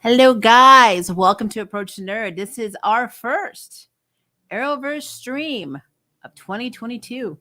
Hello, guys. Welcome to Approach the Nerd. This is our first Arrowverse stream of 2022.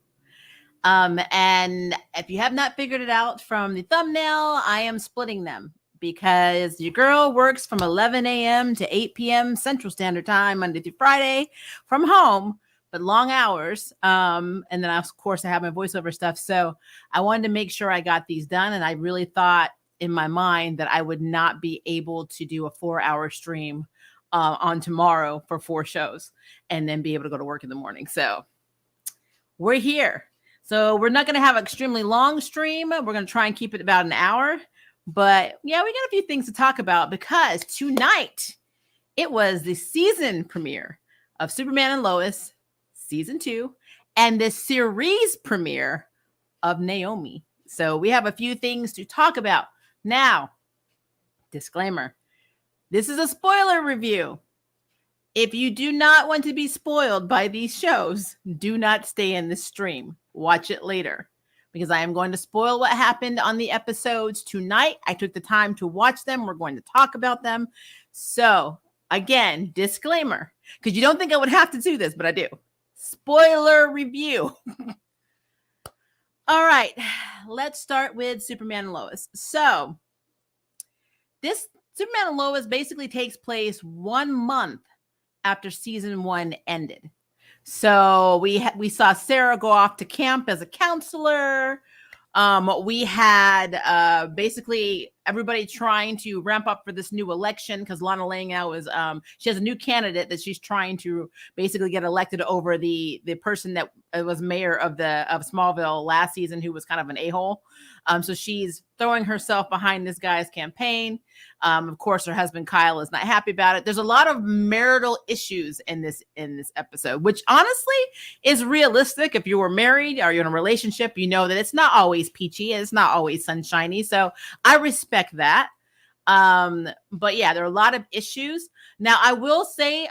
And if you have not figured it out from the thumbnail, I am splitting them because your girl works from 11 a.m. to 8 p.m. Central Standard Time, Monday through Friday from home, but long hours. And then, of course, I have my voiceover stuff. So I wanted to make sure I got these done. And I really thought in my mind that I would not be able to do a 4-hour stream on tomorrow for 4 shows and then be able to go to work in the morning. So we're here. So we're not going to have an extremely long stream. We're going to try and keep it about an hour. But yeah, we got a few things to talk about because tonight it was the season premiere of Superman and Lois season 2 and the series premiere of Naomi. So we have a few things to talk about. Now, disclaimer, this is a spoiler review. If you do not want to be spoiled by these shows, do not stay in this stream. Watch it later because I am going to spoil what happened on the episodes tonight. I took the time to watch them. We're going to talk about them. So, again, disclaimer, because you don't think I would have to do this, but I do. Spoiler review. All right, let's start with Superman and Lois. So, this Superman and Lois basically takes place 1 month after season 1 ended. So we saw Sarah go off to camp as a counselor. We had basically everybody trying to ramp up for this new election because Lana Lang now is she has a new candidate that she's trying to basically get elected over the person that was mayor of Smallville last season, who was kind of an a-hole. So she's throwing herself behind this guy's campaign. Of course, her husband Kyle is not happy about it. There's a lot of marital issues in this episode, which honestly is realistic. If you were married or you're in a relationship, you know that it's not always peachy. It's not always sunshiny. So I respect that. But yeah, there are a lot of issues. Now, I will say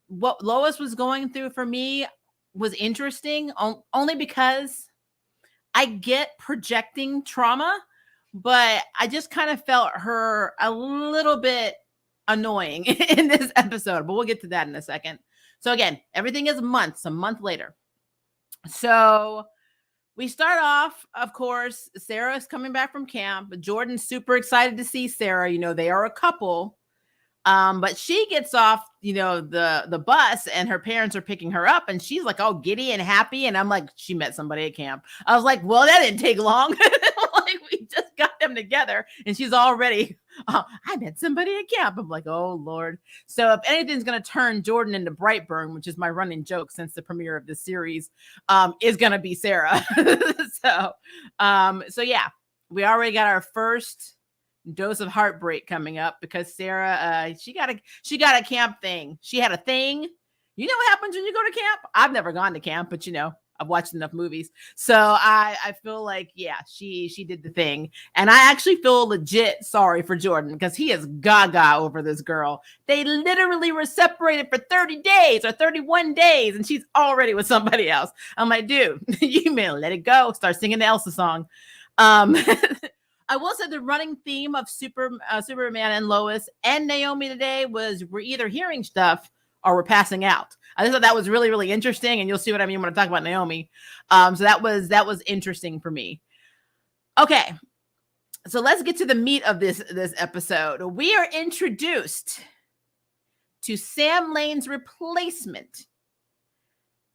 what Lois was going through for me was interesting only because I get projecting trauma, but I just kind of felt her a little bit annoying in this episode, but we'll get to that in a second. So again, everything is a month later. So we start off, of course, Sarah's coming back from camp. Jordan's super excited to see Sarah. You know, they are a couple. But she gets off, the bus and her parents are picking her up and she's like all giddy and happy. And I'm like, she met somebody at camp. I was like, well, that didn't take long. Like we just got them together and she's already, I met somebody at camp. I'm like, oh Lord. So if anything's going to turn Jordan into Brightburn, which is my running joke since the premiere of this series, is going to be Sarah. So yeah, we already got our first dose of heartbreak coming up because Sarah, she got a camp thing. She had a thing. You know what happens when you go to camp? I've never gone to camp, but I've watched enough movies. So I feel like, yeah, she did the thing. And I actually feel legit sorry for Jordan because he is gaga over this girl. They literally were separated for 30 days or 31 days and she's already with somebody else. I'm like, dude, you may let it go. Start singing the Elsa song. I will say the running theme of Superman and Lois and Naomi today was we're either hearing stuff or we're passing out. I thought that was really, really interesting, and you'll see what I mean when I talk about Naomi. So that was interesting for me. Okay, so let's get to the meat of this episode. We are introduced to Sam Lane's replacement.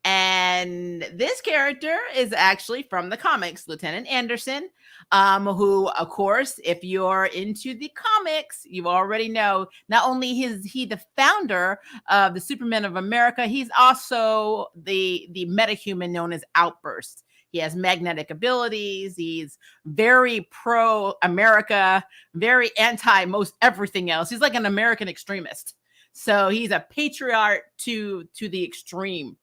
And this character is actually from the comics, Lieutenant Anderson, who, of course, if you're into the comics, you already know not only is he the founder of the Supermen of America, he's also the metahuman known as Outburst. He has magnetic abilities. He's very pro-America, very anti most everything else. He's like an American extremist. So he's a patriot to the extreme.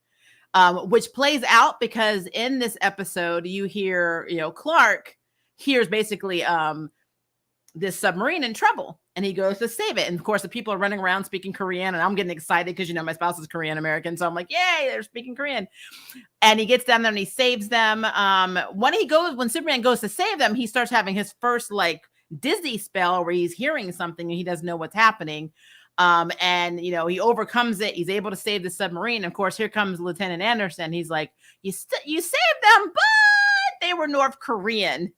Which plays out because in this episode, you hear, Clark hears basically this submarine in trouble and he goes to save it. And of course, the people are running around speaking Korean and I'm getting excited because, my spouse is Korean American. So I'm like, yay, they're speaking Korean. And he gets down there and he saves them. When Superman goes to save them, he starts having his first Disney spell where he's hearing something and he doesn't know what's happening. And he overcomes it. He's able to save the submarine. Of course, here comes Lieutenant Anderson. He's like, you saved them, but they were North Korean.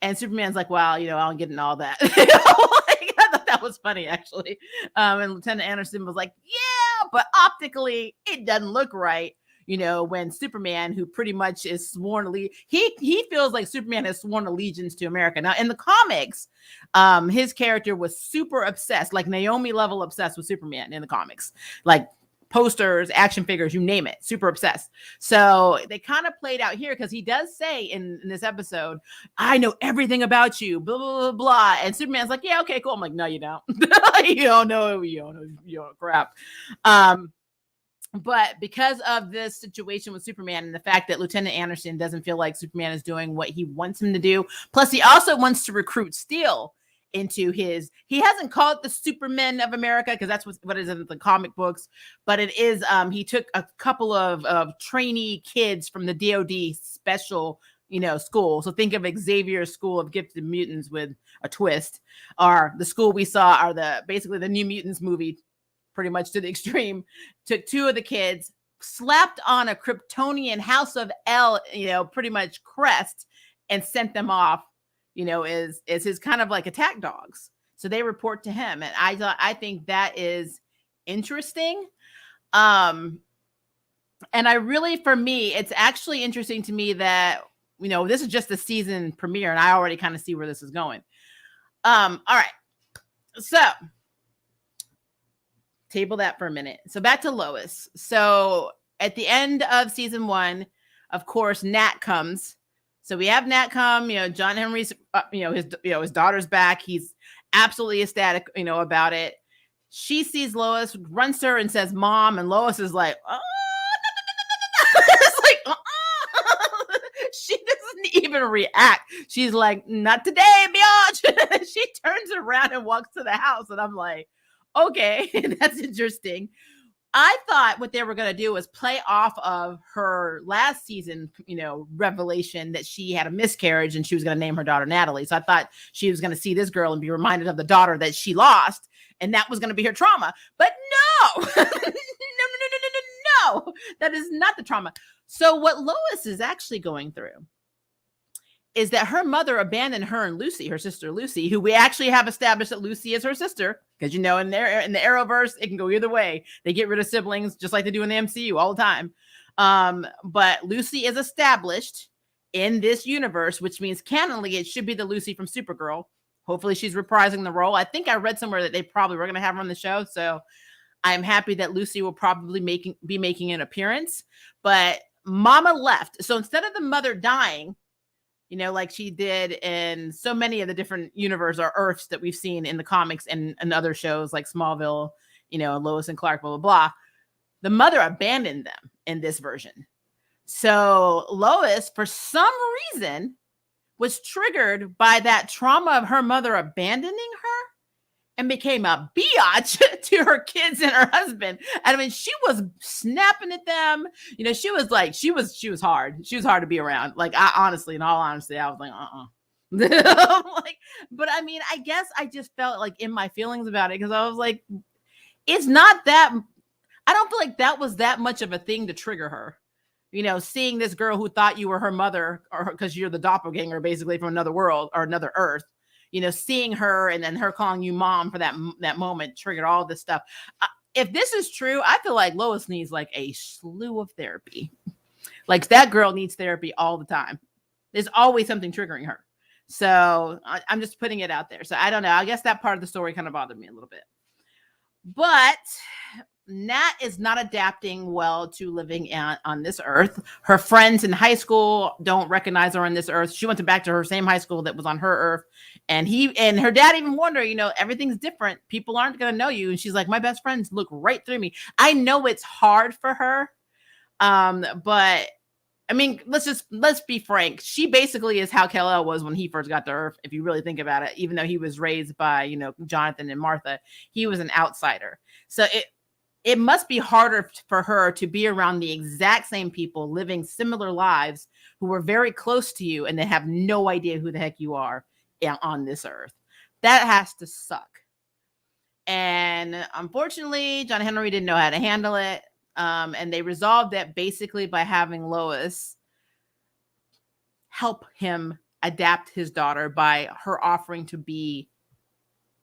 And Superman's like, well, I'm getting all that. I thought that was funny, actually. And Lieutenant Anderson was like, yeah, but optically, it doesn't look right. When Superman, who pretty much is sworn he feels like Superman has sworn allegiance to America. Now, in the comics, his character was super obsessed, like Naomi level obsessed with Superman in the comics, like posters, action figures, you name it, super obsessed. So they kind of played out here because he does say in this episode, I know everything about you, blah, blah, blah, blah. And Superman's like, yeah, okay, cool. I'm like, no, you don't. You don't know crap. But because of this situation with Superman and the fact that Lieutenant Anderson doesn't feel like Superman is doing what he wants him to do, plus he also wants to recruit Steel into he hasn't called it the Supermen of America because that's what it is in the comic books, but it is, he took a couple of trainee kids from the DOD special, school. So think of Xavier's School of Gifted Mutants with a twist, or the school we saw are basically the New Mutants movie, pretty much to the extreme. Took two of the kids, slapped on a Kryptonian House of L, pretty much crest, and sent them off, is his kind of like attack dogs. So they report to him. And I think that is interesting. And for me, it's actually interesting to me that, this is just the season premiere and I already kind of see where this is going. All right. So table that for a minute. So back to Lois. So at the end of season 1, of course, Nat comes. So we have Nat come, John Henry's, his daughter's back. He's absolutely ecstatic, about it. She sees Lois, runs to her and says, Mom. And Lois is like, oh, it's like, she doesn't even react. She's like, not today, biatch. She turns around and walks to the house. And I'm like, okay, that's interesting. I thought what they were going to do was play off of her last season, revelation that she had a miscarriage and she was going to name her daughter Natalie. So I thought she was going to see this girl and be reminded of the daughter that she lost. And that was going to be her trauma. But no, no, that is not the trauma. So what Lois is actually going through is that her mother abandoned her and Lucy, her sister Lucy, who we actually have established that Lucy is her sister. Because, in the Arrowverse, it can go either way. They get rid of siblings just like they do in the MCU all the time. But Lucy is established in this universe, which means canonally it should be the Lucy from Supergirl. Hopefully she's reprising the role. I think I read somewhere that they probably were going to have her on the show. So I'm happy that Lucy will probably be making an appearance. But Mama left. So instead of the mother dying, like she did in so many of the different universe or Earths that we've seen in the comics and other shows like Smallville, Lois and Clark, blah, blah, blah. The mother abandoned them in this version. So Lois, for some reason, was triggered by that trauma of her mother abandoning her and became a biatch to her kids and her husband. I mean, she was snapping at them. She was like, she was hard. She was hard to be around. Like, in all honesty, I was like, but I mean, I guess I just felt like in my feelings about it because I was like, it's not that, I don't feel like that was that much of a thing to trigger her. Seeing this girl who thought you were her mother or because you're the doppelganger basically from another world or another Earth. Seeing her and then her calling you mom for that moment triggered all this stuff. If this is true, I feel like Lois needs like a slew of therapy. Like that girl needs therapy all the time. There's always something triggering her. So I'm just putting it out there. So I don't know. I guess that part of the story kind of bothered me a little bit. But Nat is not adapting well to living on this Earth. Her friends in high school don't recognize her on this Earth. She went back to her same high school that was on her Earth. And her dad even warned her, everything's different. People aren't going to know you. And she's like, my best friends look right through me. I know it's hard for her. But I mean, let's be frank. She basically is how Kal-El was when he first got to Earth. If you really think about it, even though he was raised by, Jonathan and Martha, he was an outsider. So it must be harder for her to be around the exact same people living similar lives who are very close to you and they have no idea who the heck you are on this earth. That has to suck. And unfortunately, John Henry didn't know how to handle it. And they resolved that basically by having Lois help him adapt his daughter by her offering to be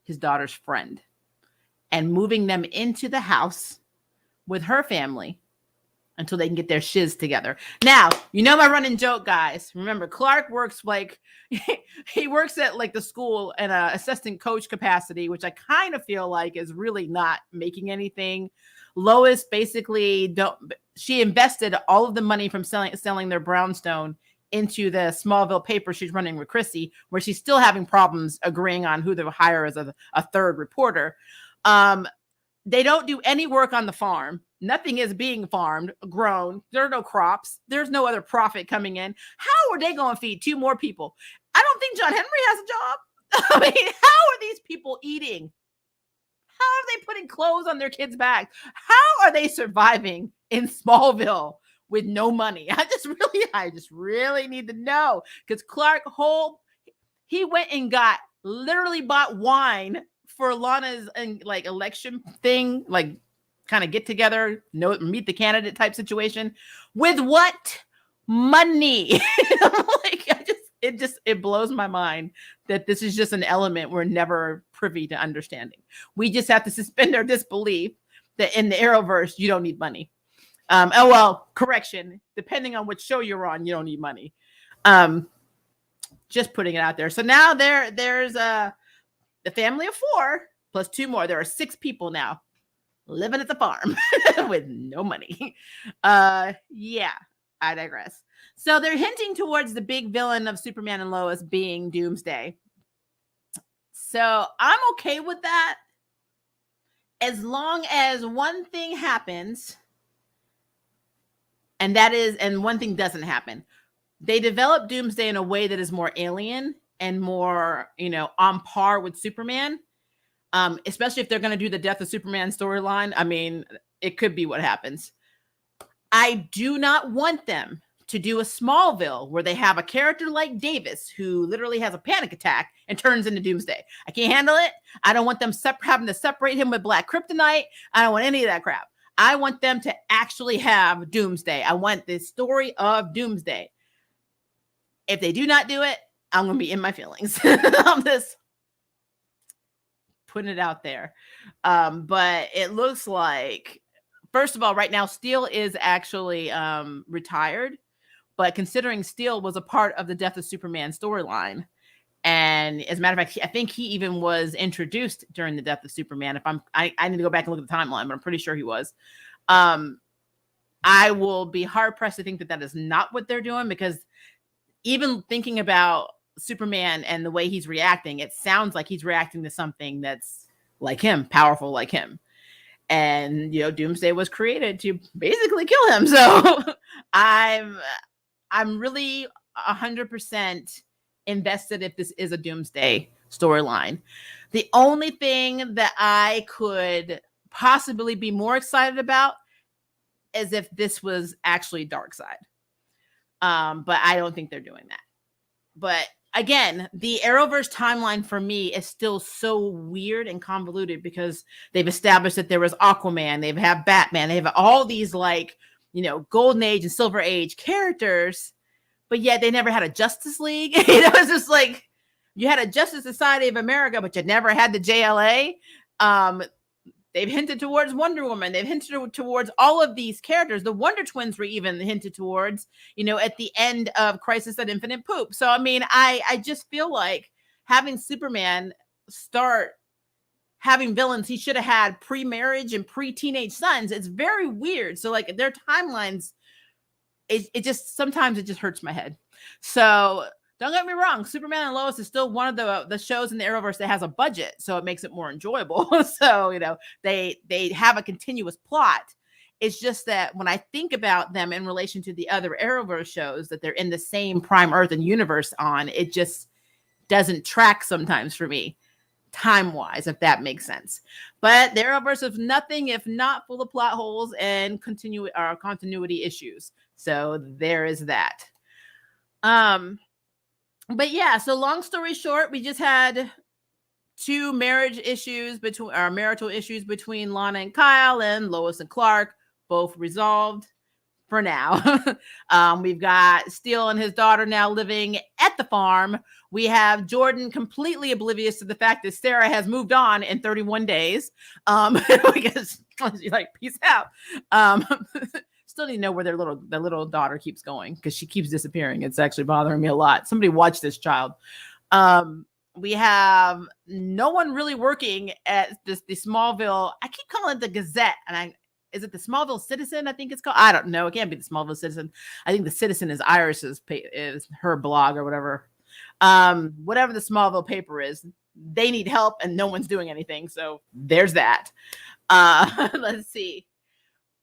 his daughter's friend and moving them into the house with her family until they can get their shiz together. Now, you know my running joke, guys. Remember, Clark works like he works at like the school in a assistant coach capacity, which I kind of feel like is really not making anything. Lois basically she invested all of the money from selling their brownstone into the Smallville paper she's running with Chrissy, where she's still having problems agreeing on who to hire as a third reporter. They don't do any work on the farm. Nothing is being farmed, grown. There are no crops. There's no other profit coming in. How are they going to feed 2 more people? I don't think John Henry has a job. I mean, how are these people eating? How are they putting clothes on their kids' backs? How are they surviving in Smallville with no money? I just really need to know, because Clark he went and literally bought wine for Lana's like election thing, like kind of get together, meet the candidate type situation. With what money? Like, it blows my mind that this is just an element we're never privy to understanding. We just have to suspend our disbelief that in the Arrowverse, you don't need money. Correction, depending on which show you're on, you don't need money. Just putting it out there. So now there's the family of 4 plus 2 more. There are 6 people now living at the farm with no money. Yeah, I digress. So they're hinting towards the big villain of Superman and Lois being Doomsday. So I'm okay with that, as long as one thing happens, and one thing doesn't happen. They develop Doomsday in a way that is more alien and more, on par with Superman. Especially if they're going to do the Death of Superman storyline. I mean, it could be what happens. I do not want them to do a Smallville where they have a character like Davis who literally has a panic attack and turns into Doomsday. I can't handle it. I don't want them having to separate him with Black Kryptonite. I don't want any of that crap. I want them to actually have Doomsday. I want the story of Doomsday. If they do not do it, I'm going to be in my feelings. I'm just putting it out there. But it looks like, first of all, right now, Steel is actually retired. But considering Steel was a part of the Death of Superman storyline, and as a matter of fact, I think he even was introduced during the Death of Superman. I need to go back and look at the timeline, but I'm pretty sure he was. I will be hard pressed to think that is not what they're doing, because even thinking about Superman and the way he's reacting, it sounds like he's reacting to something that's like him, powerful like him. And Doomsday was created to basically kill him. So I'm really 100% invested if this is a Doomsday storyline. The only thing that I could possibly be more excited about is if this was actually Darkseid. But I don't think they're doing that. But again, the Arrowverse timeline for me is still so weird and convoluted, because they've established that there was Aquaman, they have Batman, they have all these Golden Age and Silver Age characters, but yet they never had a Justice League. It's just like you had a Justice Society of America, but you never had the JLA. They've hinted towards Wonder Woman. They've hinted towards all of these characters. The Wonder Twins were even hinted towards, at the end of Crisis at Infinite Poop. So, I mean, I just feel like having Superman start having villains he should have had pre-marriage and pre-teenage sons, it's very weird. So, like, their timelines, it just, sometimes it just hurts my head. So, don't get me wrong, Superman and Lois is still one of the shows in the Arrowverse that has a budget, so it makes it more enjoyable. So, they have a continuous plot. It's just that when I think about them in relation to the other Arrowverse shows that they're in the same Prime Earth and universe on, it just doesn't track sometimes for me, time-wise, if that makes sense. But the Arrowverse is nothing if not full of plot holes and continuity issues. So there is that. But yeah, so long story short, we just had two marital issues between Lana and Kyle, and Lois and Clark, both resolved for now. We've got Steele and his daughter now living at the farm. We have Jordan completely oblivious to the fact that Sarah has moved on in 31 days. Because she's like, peace out. Still need to know where their little daughter keeps going, because she keeps disappearing. It's actually bothering me a lot. Somebody watch this child. We have no one really working at the Smallville. I keep calling it the Gazette, and is it the Smallville Citizen? I think it's called. I don't know. It can't be the Smallville Citizen. I think the Citizen is is her blog or whatever. Whatever the Smallville paper is, they need help, and no one's doing anything. So there's that. Let's see.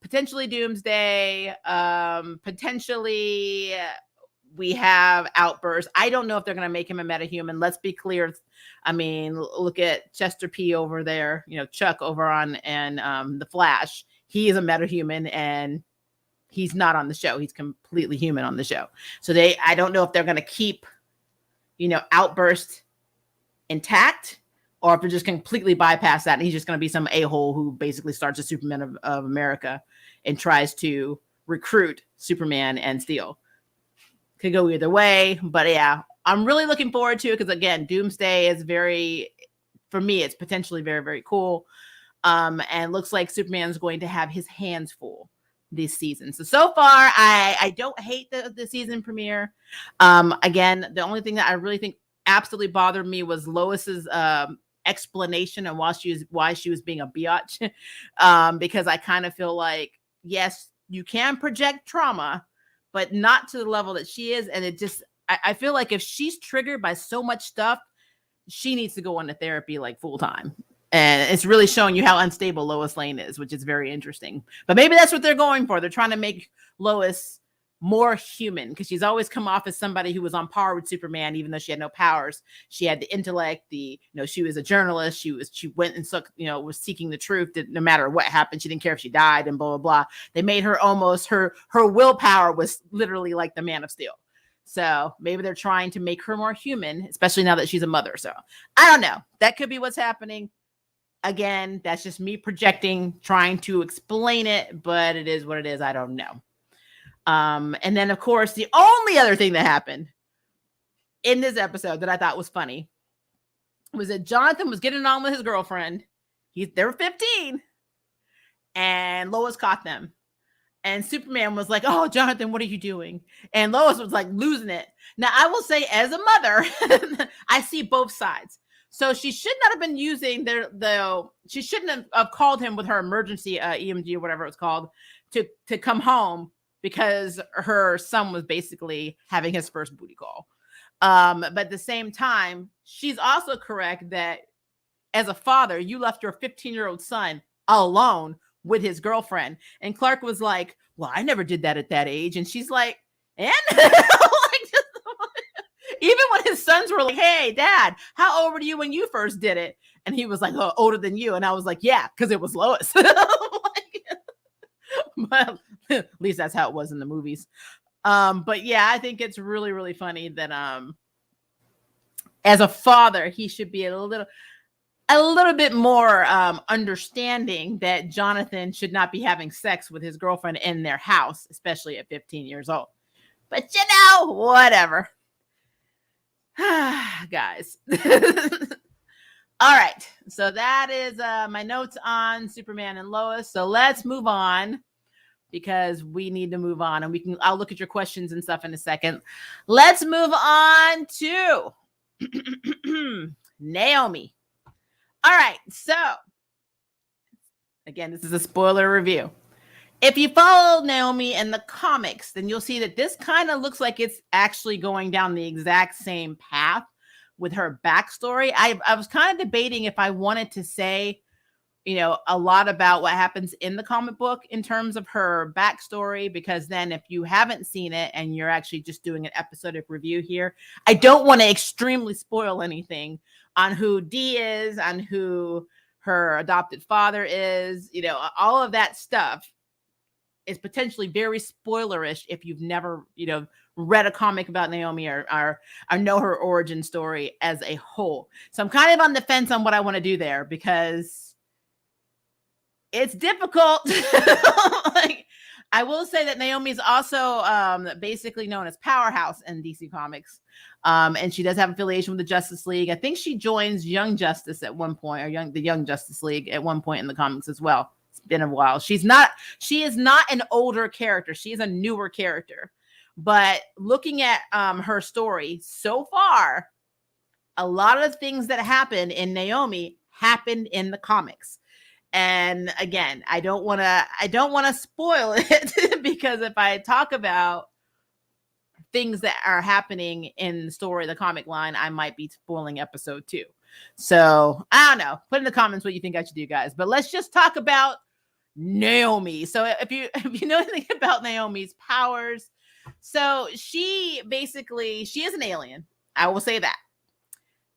Potentially Doomsday. Potentially we have Outburst. I don't know if they're going to make him a metahuman. Let's be clear. I mean, look at Chester P over there, Chuck over on The Flash. He is a metahuman, and he's not on the show. He's completely human on the show. So I don't know if they're going to keep, Outburst intact, or if they're just completely bypass that, and he's just going to be some a-hole who basically starts a Superman of America and tries to recruit Superman and Steel. Could go either way, but yeah, I'm really looking forward to it, because again, Doomsday is for me, it's potentially very, very cool. And looks like Superman's going to have his hands full this season. So far, I don't hate the season premiere. Again, the only thing that I really think absolutely bothered me was Lois's explanation on why she was being a biatch. Because I kind of feel like, yes, you can project trauma, but not to the level that she is. And I feel like if she's triggered by so much stuff, she needs to go into therapy like full time. And it's really showing you how unstable Lois Lane is, which is very interesting. But maybe that's what they're going for. They're trying to make Lois more human, because she's always come off as somebody who was on par with Superman, even though she had no powers. She had the intellect, she was a journalist. She went and was seeking the truth, that no matter what happened, she didn't care if she died, and blah, blah, blah. They made her almost, her willpower was literally like the Man of Steel. So maybe they're trying to make her more human, especially now that she's a mother. So I don't know. That could be what's happening. Again, that's just me projecting, trying to explain it, but it is what it is. I don't know. And then, of course, the only other thing that happened in this episode that I thought was funny was that Jonathan was getting on with his girlfriend. They were 15, and Lois caught them. And Superman was like, "Oh, Jonathan, what are you doing?" And Lois was like losing it. Now, I will say, as a mother, I see both sides. So she should not have been using she shouldn't have called him with her emergency EMG or whatever it was called to come home, because her son was basically having his first booty call. But at the same time, she's also correct that as a father, you left your 15-year-old son alone with his girlfriend. And Clark was like, "Well, I never did that at that age." And she's like, "And?" Even when his sons were like, "Hey, Dad, how old were you when you first did it?" And he was like, "Oh, older than you." And I was like, "Yeah, because it was Lois." But at least that's how it was in the movies. But yeah, I think it's really, really funny that as a father, he should be a little bit more understanding that Jonathan should not be having sex with his girlfriend in their house, especially at 15 years old. But whatever. Guys. All right. So that is my notes on Superman and Lois. So let's move on, because we need to move on, and I'll look at your questions and stuff in a second. Let's move on to Naomi. All right. So again, this is a spoiler review. If you follow Naomi in the comics, then you'll see that this kind of looks like it's actually going down the exact same path with her backstory. I was kind of debating if I wanted to say, a lot about what happens in the comic book in terms of her backstory, because then if you haven't seen it and you're actually just doing an episodic review here, I don't want to extremely spoil anything on who Dee is, on who her adopted father is, all of that stuff is potentially very spoilerish if you've never, read a comic about Naomi or know her origin story as a whole. So I'm kind of on the fence on what I want to do there because it's difficult. Like, I will say that Naomi is also basically known as Powerhouse in DC Comics. And she does have affiliation with the Justice League. I think she joins Young Justice at one point, or the Young Justice League at one point in the comics as well. It's been a while. She is not an older character. She is a newer character. But looking at her story so far, a lot of things that happen in Naomi happened in the comics. And again, I don't want to spoil it because if I talk about things that are happening in the story, the comic line, I might be spoiling episode 2. So I don't know. Put in the comments what you think I should do, guys. But let's just talk about Naomi. So if you know anything about Naomi's powers, so she is an alien. I will say that.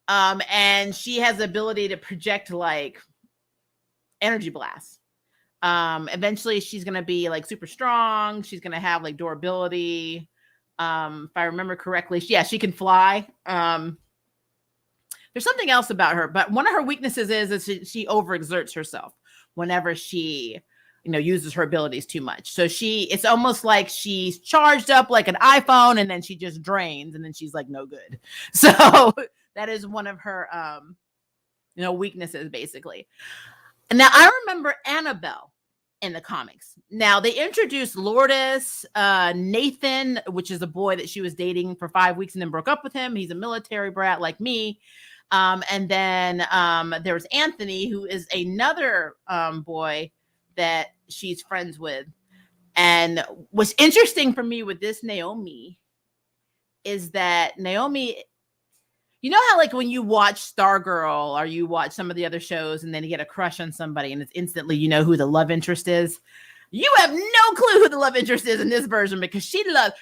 And she has the ability to project like energy blasts. Eventually she's going to be like super strong. She's going to have like durability. If I remember correctly, she can fly. There's something else about her, but one of her weaknesses is she overexerts herself whenever she, uses her abilities too much. So it's almost like she's charged up like an iPhone and then she just drains and then she's like no good. So that is one of her, weaknesses basically. And now I remember Annabelle in the comics. Now they introduced Lourdes, Nathan, which is a boy that she was dating for 5 weeks and then broke up with him. He's a military brat like me. And then there was Anthony, who is another boy that she's friends with. And what's interesting for me with this Naomi is that Naomi, you know how like when you watch Stargirl or you watch some of the other shows and then you get a crush on somebody and it's instantly who the love interest is? You have no clue who the love interest is in this version because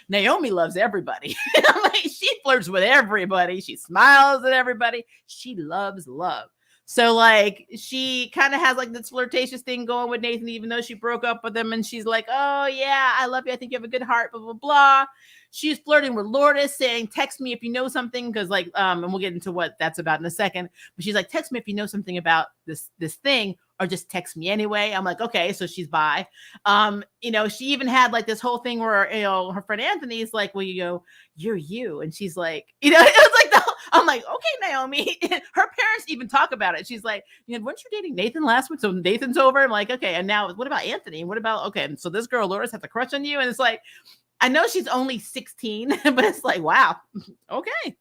Naomi loves everybody. Like, she flirts with everybody. She smiles at everybody. She loves love. So like she kind of has like this flirtatious thing going with Nathan, even though she broke up with him. And she's like, oh yeah, I love you. I think you have a good heart, blah, blah, blah. She's flirting with Lourdes saying, text me if you know something. Cause like, and we'll get into what that's about in a second, but she's like, text me if you know something about this thing, or just text me anyway. I'm like, okay, so she's bi. She even had like this whole thing where, her friend Anthony's like, well, you're you. And she's like, it was like, I'm like, okay, Naomi. Her parents even talk about it. She's like, weren't you dating Nathan last week? So Nathan's over. I'm like, okay. And now what about Anthony? What about, okay. So this girl, Lourdes, has a crush on you. And it's like, I know she's only 16, but it's like, wow. Okay.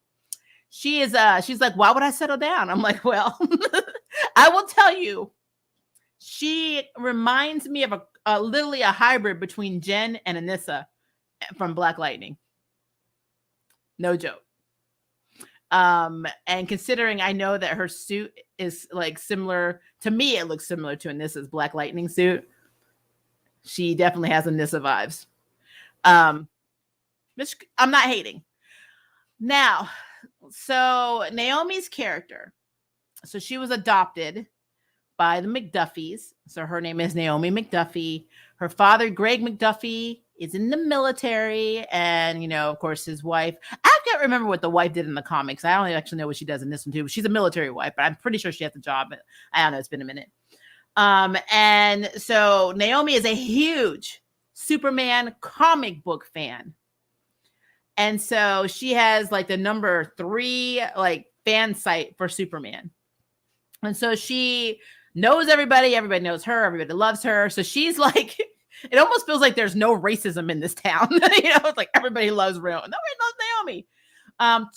She's like, why would I settle down? I'm like, well, I will tell you, she reminds me of literally a hybrid between Jen and Anissa from Black Lightning. No joke. And considering I know that her suit is like similar to me, it looks similar to Anissa's Black Lightning suit. She definitely has Anissa vibes. Which I'm not hating. Now, so Naomi's character, so she was adopted by the McDuffies. So her name is Naomi McDuffie. Her father, Greg McDuffie, is in the military. And, of course, his wife, I can't remember what the wife did in the comics. I don't actually know what she does in this one, too. But she's a military wife, but I'm pretty sure she has a job. But I don't know. It's been a minute. And so Naomi is a huge Superman comic book fan. And so she has like the number 3 like fan site for Superman. And so she knows everybody knows her, everybody loves her. So she's like, it almost feels like there's no racism in this town. It's like everybody loves Nobody loves Naomi.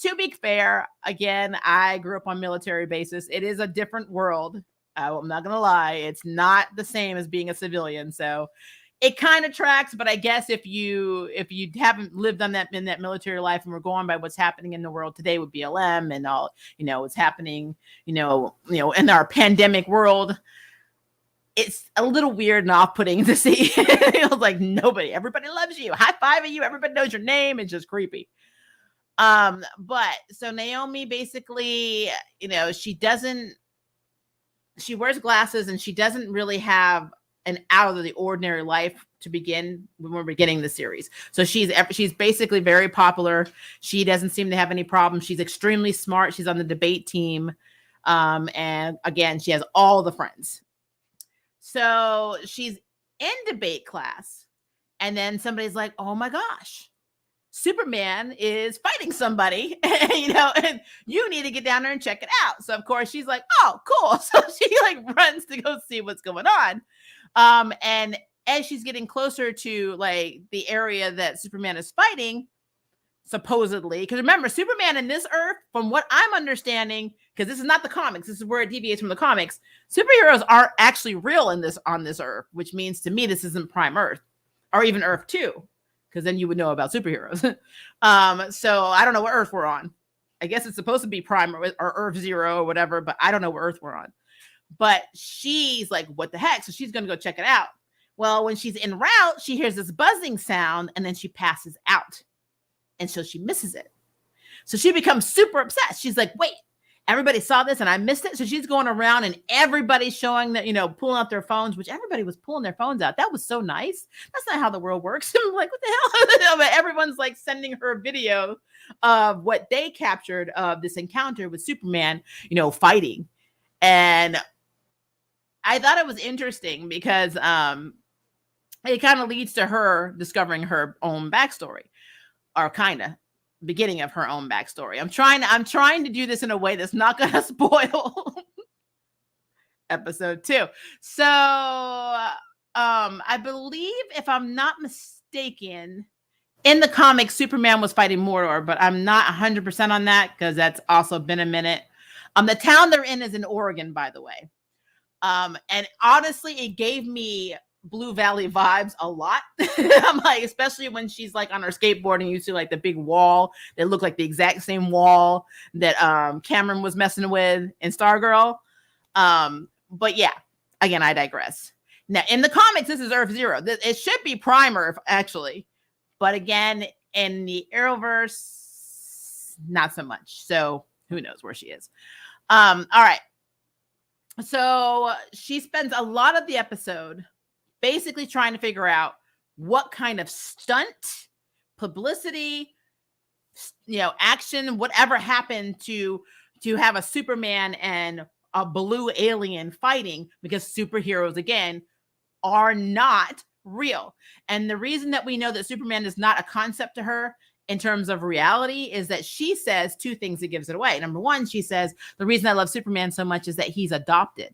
To be fair, again, I grew up on military bases. It is a different world. I'm not gonna lie, it's not the same as being a civilian. So it kind of tracks, but I guess if you haven't lived on in that military life and we're going by what's happening in the world today with BLM and all, what's happening, in our pandemic world, it's a little weird and off-putting to see. Like everybody loves you, high five at you, everybody knows your name. It's just creepy. But so Naomi basically, she wears glasses and she doesn't really have an out of the ordinary life to begin when we're beginning the series. So she's basically very popular. She doesn't seem to have any problems. She's extremely smart. She's on the debate team. And again, she has all the friends. So she's in debate class. And then somebody's like, oh my gosh, Superman is fighting somebody, and you need to get down there and check it out. So of course she's like, oh, cool. So she like runs to go see what's going on. And as she's getting closer to like the area that Superman is fighting, supposedly, because remember, Superman in this Earth, from what I'm understanding, because this is not the comics, this is where it deviates from the comics, superheroes aren't actually real on this Earth, which means to me this isn't Prime Earth or even Earth 2, because then you would know about superheroes. So I don't know what Earth we're on. I guess it's supposed to be Prime or Earth 0 or whatever, but I don't know what Earth we're on. But she's like, what the heck? So she's going to go check it out. Well, when she's en route, she hears this buzzing sound and then she passes out. And so she misses it. So she becomes super obsessed. She's like, wait, everybody saw this and I missed it. So she's going around and everybody's showing that, pulling out their phones, which everybody was pulling their phones out. That was so nice. That's not how the world works. I'm like, what the hell? But everyone's like sending her a video of what they captured of this encounter with Superman, fighting. And I thought it was interesting because it kind of leads to her discovering her own backstory, or kind of beginning of her own backstory. I'm trying to do this in a way that's not going to spoil episode 2. So I believe, if I'm not mistaken, in the comics, Superman was fighting Mordor, but I'm not 100% on that because that's also been a minute. The town they're in is in Oregon, by the way. And honestly, it gave me Blue Valley vibes a lot. I'm like, especially when she's like on her skateboard and you see like the big wall that looked like the exact same wall that Cameron was messing with in Stargirl. But yeah, again, I digress. Now in the comics, this is Earth 0. It should be Prime Earth actually, but again, in the Arrowverse, not so much. So who knows where she is? All right. So she spends a lot of the episode basically trying to figure out what kind of stunt, publicity, action, whatever happened to have a Superman and a blue alien fighting, because superheroes, again, are not real. And the reason that we know that Superman is not a concept to her in terms of reality is that she says two things that gives it away. Number one, she says, the reason I love Superman so much is that he's adopted.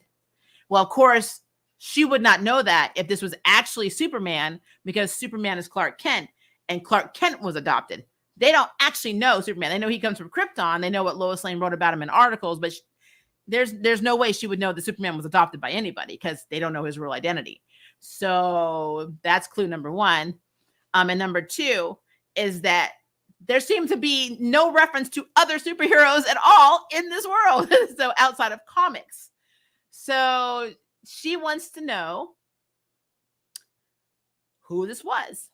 Well, of course, she would not know that if this was actually Superman, because Superman is Clark Kent and Clark Kent was adopted. They don't actually know Superman. They know he comes from Krypton. They know what Lois Lane wrote about him in articles, but there's no way she would know that Superman was adopted by anybody because they don't know his real identity. So that's clue number one. And number two is that there seems to be no reference to other superheroes at all in this world. So outside of comics. So she wants to know who this was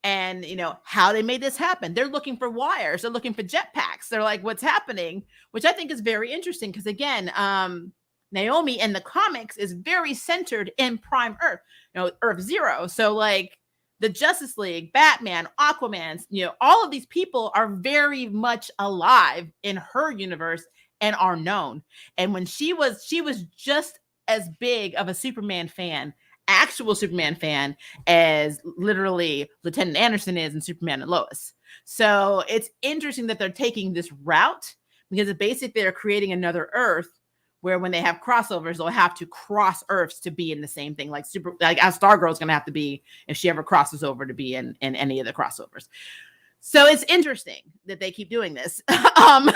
and, how they made this happen. They're looking for wires. They're looking for jetpacks. They're like, what's happening? Which I think is very interesting because, again, Naomi in the comics is very centered in Prime Earth, Earth 0. So like the Justice League, Batman, Aquaman, all of these people are very much alive in her universe and are known. And when she was just as big of a Superman fan, actual Superman fan, as literally Lieutenant Anderson is in Superman and Lois. So it's interesting that they're taking this route because basically they're creating another Earth where when they have crossovers, they'll have to cross Earths to be in the same thing. Like as Stargirl is going to have to be if she ever crosses over to be in any of the crossovers. So it's interesting that they keep doing this. I'm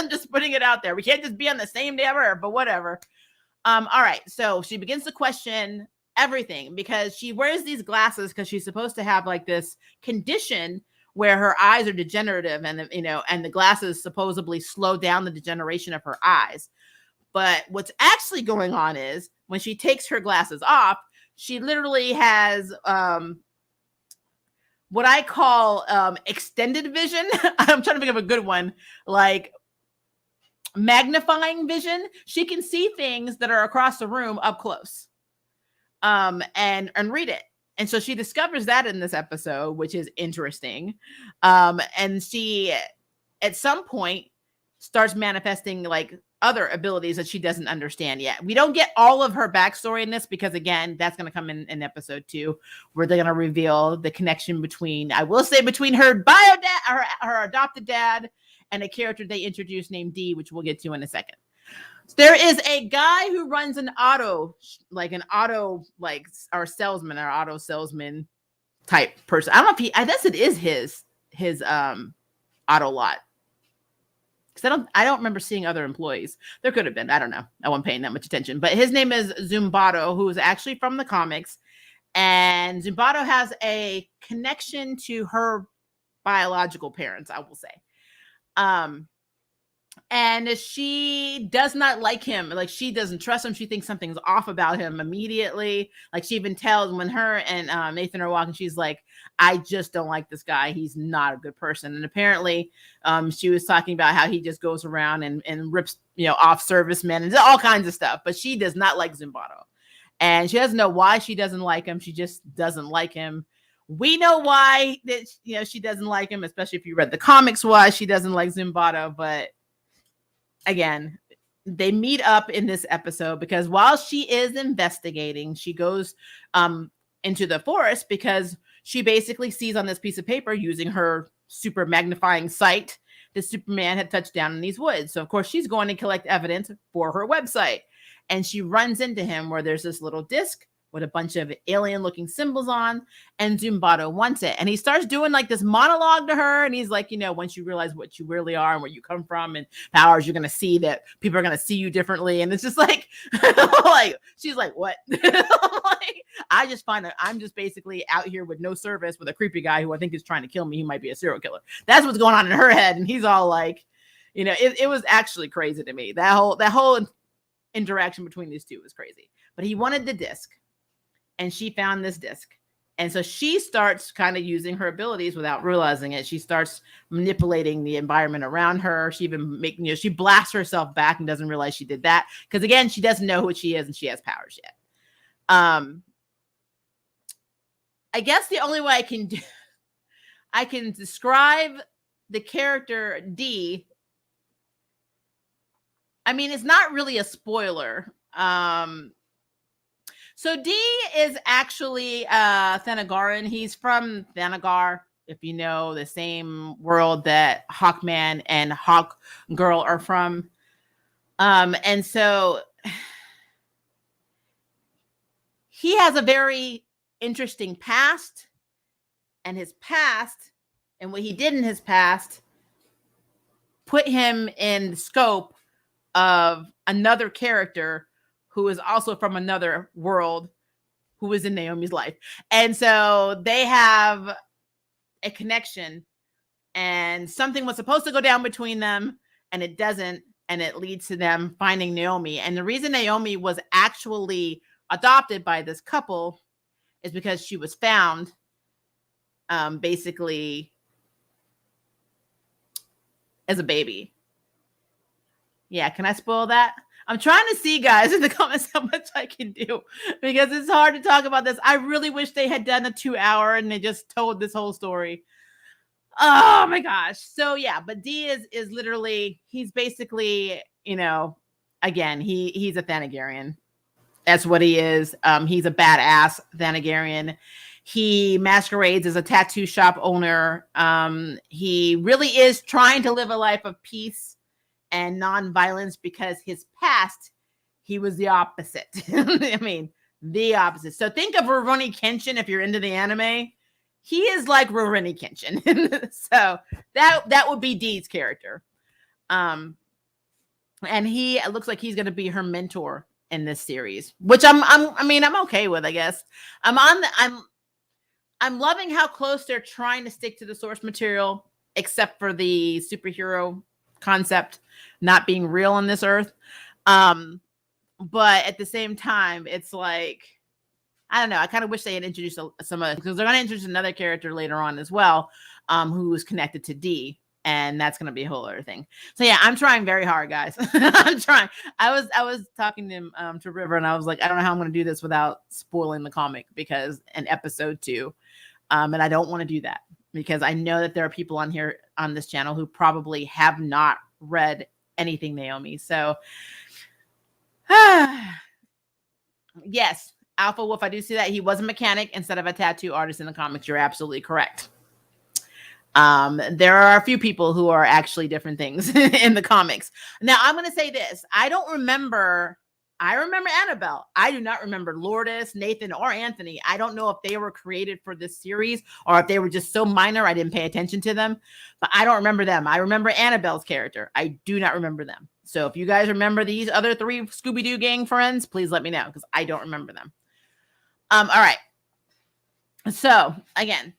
just putting it out there. We can't just be on the same day ever, but whatever. All right. So she begins to question everything because she wears these glasses because she's supposed to have like this condition where her eyes are degenerative and the glasses supposedly slow down the degeneration of her eyes. But what's actually going on is when she takes her glasses off, she literally has what I call extended vision. I'm trying to think of a good one, like magnifying vision. She can see things that are across the room up close. and read it. And so she discovers that in this episode, which is interesting. And she, at some point, starts manifesting like other abilities that she doesn't understand yet. We don't get all of her backstory in this because, again, that's going to come in episode 2, where they're going to reveal the connection between, I will say, between her bio dad, her adopted dad, and a character they introduced named D, which we'll get to in a second. There is a guy who runs an auto salesman or auto salesman type person. I don't know if I guess it is his auto lot. Because I don't remember seeing other employees. There could have been. I don't know. I wasn't paying that much attention. But his name is Zumbato, who is actually from the comics. And Zumbato has a connection to her biological parents, I will say. And she does not like him. Like, she doesn't trust him. She thinks something's off about him immediately. Like, she even tells when her and Nathan are walking, she's like, I just don't like this guy. He's not a good person. And apparently she was talking about how he just goes around and rips, off servicemen and all kinds of stuff. But she does not like Zumbato. And she doesn't know why she doesn't like him. She just doesn't like him. We know why that, she doesn't like him, especially if you read the comics, why she doesn't like Zumbato. But again, they meet up in this episode because while she is investigating, she goes into the forest because she basically sees on this piece of paper, using her super magnifying sight, that Superman had touched down in these woods. So of course she's going to collect evidence for her website, and she runs into him where there's this little disc with a bunch of alien looking symbols on, and Zumbato wants it. And he starts doing like this monologue to her. And he's like, once you realize what you really are and where you come from and powers, you're going to see that people are going to see you differently. And it's just like, she's like, what? I just find that I'm just basically out here with no service with a creepy guy who I think is trying to kill me. He might be a serial killer. That's what's going on in her head. And he's all like, it was actually crazy to me. That whole interaction between these two was crazy. But he wanted the disc. And she found this disc. And so she starts kind of using her abilities without realizing it. She starts manipulating the environment around her. She even she blasts herself back and doesn't realize she did that. Because again, she doesn't know who she is and she has powers yet. I guess the only way I can describe the character D. I mean, it's not really a spoiler. So D is actually Thanagaran. He's from Thanagar, if you know, the same world that Hawkman and Hawkgirl are from. And so he has a very interesting past, and his past and what he did in his past put him in the scope of another character who is also from another world, who is in Naomi's life. And so they have a connection, and something was supposed to go down between them, and it doesn't, and it leads to them finding Naomi. And the reason Naomi was actually adopted by this couple is because she was found basically as a baby. Yeah, can I spoil that? I'm trying to see, guys, in the comments how much I can do, because it's hard to talk about this. I really wish they had done a 2-hour and they just told this whole story. Oh my gosh. So yeah, but D is literally, he's basically, again, he's a Thanagarian. That's what he is. He's a badass Thanagarian. He masquerades as a tattoo shop owner. He really is trying to live a life of peace and non-violence, because his past, he was the opposite. I mean, the opposite. So think of Rurouni Kenshin if you're into the anime. He is like Rurouni Kenshin. So that would be Dee's character. And it looks like he's going to be her mentor in this series, which I'm okay with, I guess. I'm loving how close they're trying to stick to the source material, except for the superhero concept not being real on this earth. But at the same time, it's like, I don't know. I kind of wish they had introduced some, because they're going to introduce another character later on as well, who is connected to D. And that's going to be a whole other thing. So yeah, I'm trying very hard, guys. I'm trying. I was talking to River, and I was like, I don't know how I'm going to do this without spoiling the comic, because in episode 2, and I don't want to do that because I know that there are people on here on this channel who probably have not read anything Naomi. So yes, Alpha Wolf, I do see that he was a mechanic instead of a tattoo artist in the comics. You're absolutely correct. There are a few people who are actually different things in the comics. Now, I'm going to say this. I remember Annabelle. I do not remember Lourdes, Nathan, or Anthony. I don't know if they were created for this series or if they were just so minor I didn't pay attention to them, but I don't remember them. I remember Annabelle's character. I do not remember them. So if you guys remember these other 3 Scooby-Doo gang friends, please let me know, because I don't remember them. All right. So again,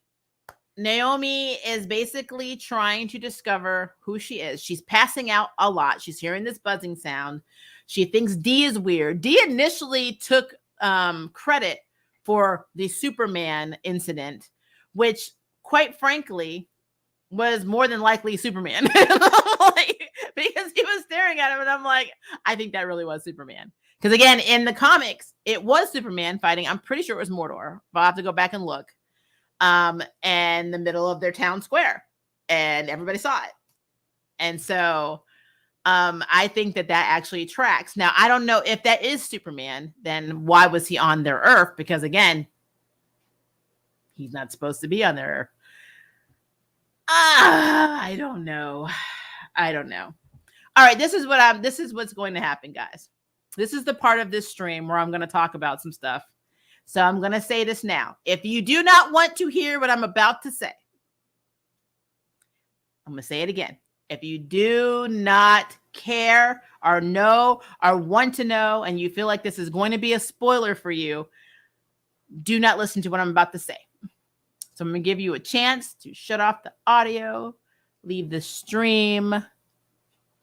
Naomi is basically trying to discover who she is. She's passing out a lot. She's hearing this buzzing sound. She thinks Dee is weird. Dee initially took credit for the Superman incident, which, quite frankly, was more than likely Superman. Because he was staring at him, and I'm like, I think that really was Superman. Because again, in the comics, it was Superman fighting. I'm pretty sure it was Mordor, but I'll have to go back and look. In the middle of their town square, and everybody saw it. And so I think that actually tracks. Now, I don't know if that is Superman, then why was he on their Earth? Because again, he's not supposed to be on their Earth. I don't know. All right, this is what's going to happen, guys. This is the part of this stream where I'm going to talk about some stuff. So I'm going to say this now. If you do not want to hear what I'm about to say, I'm going to say it again. If you do not care or know or want to know, and you feel like this is going to be a spoiler for you, do not listen to what I'm about to say. So I'm going to give you a chance to shut off the audio, leave the stream.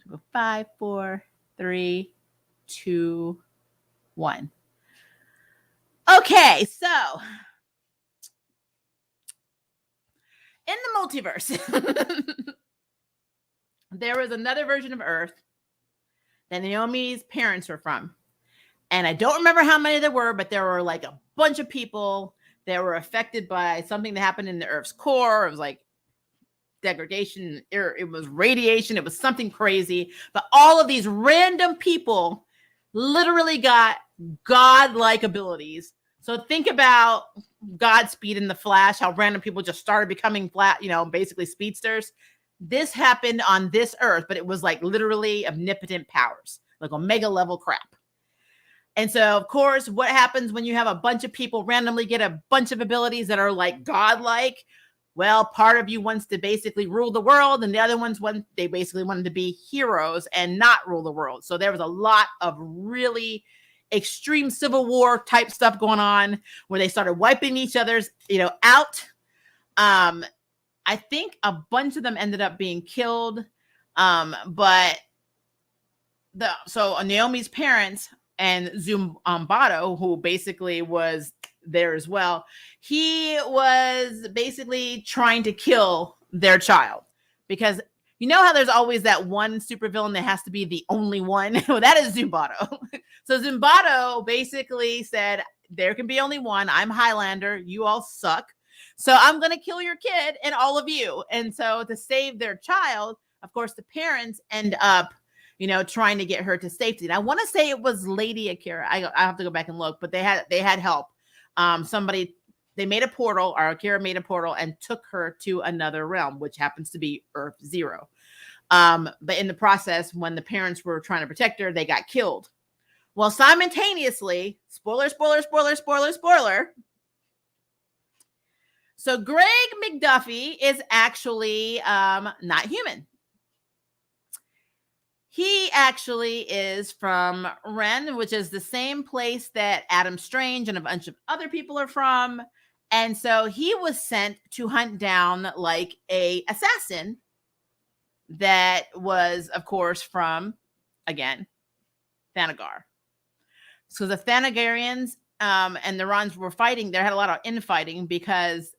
Go 5, 4, 3, 2, 1. Okay, so in the multiverse, there was another version of Earth that Naomi's parents were from. And I don't remember how many there were, but there were like a bunch of people that were affected by something that happened in the Earth's core. It was like degradation, it was radiation, it was something crazy. But all of these random people literally got godlike abilities. So think about Godspeed in the Flash, how random people just started becoming basically speedsters. This happened on this Earth, but it was like literally omnipotent powers, like omega level crap. And so, of course, what happens when you have a bunch of people randomly get a bunch of abilities that are like godlike? Well, part of you wants to basically rule the world, and the other ones they basically wanted to be heroes and not rule the world. So there was a lot of really extreme Civil War type stuff going on where they started wiping each other's, out. I think a bunch of them ended up being killed. But Naomi's parents and Zumbato, who basically was there as well, he was basically trying to kill their child, because you know how there's always that one supervillain that has to be the only one? Well, that is Zumbato. So Zumbato basically said, there can be only one. I'm Highlander. You all suck. So I'm going to kill your kid and all of you. And so to save their child, of course, the parents end up, trying to get her to safety. And I want to say it was Lady Akira. I have to go back and look, but they had help. They made a portal, or Akira made a portal and took her to another realm, which happens to be Earth 0. But in the process, when the parents were trying to protect her, they got killed. Well, simultaneously, spoiler. So Greg McDuffie is actually not human. He actually is from Ren, which is the same place that Adam Strange and a bunch of other people are from. And so he was sent to hunt down like a assassin that was, of course, from, again, Thanagar. So the Thanagarians and the Rons were fighting. There had a lot of infighting because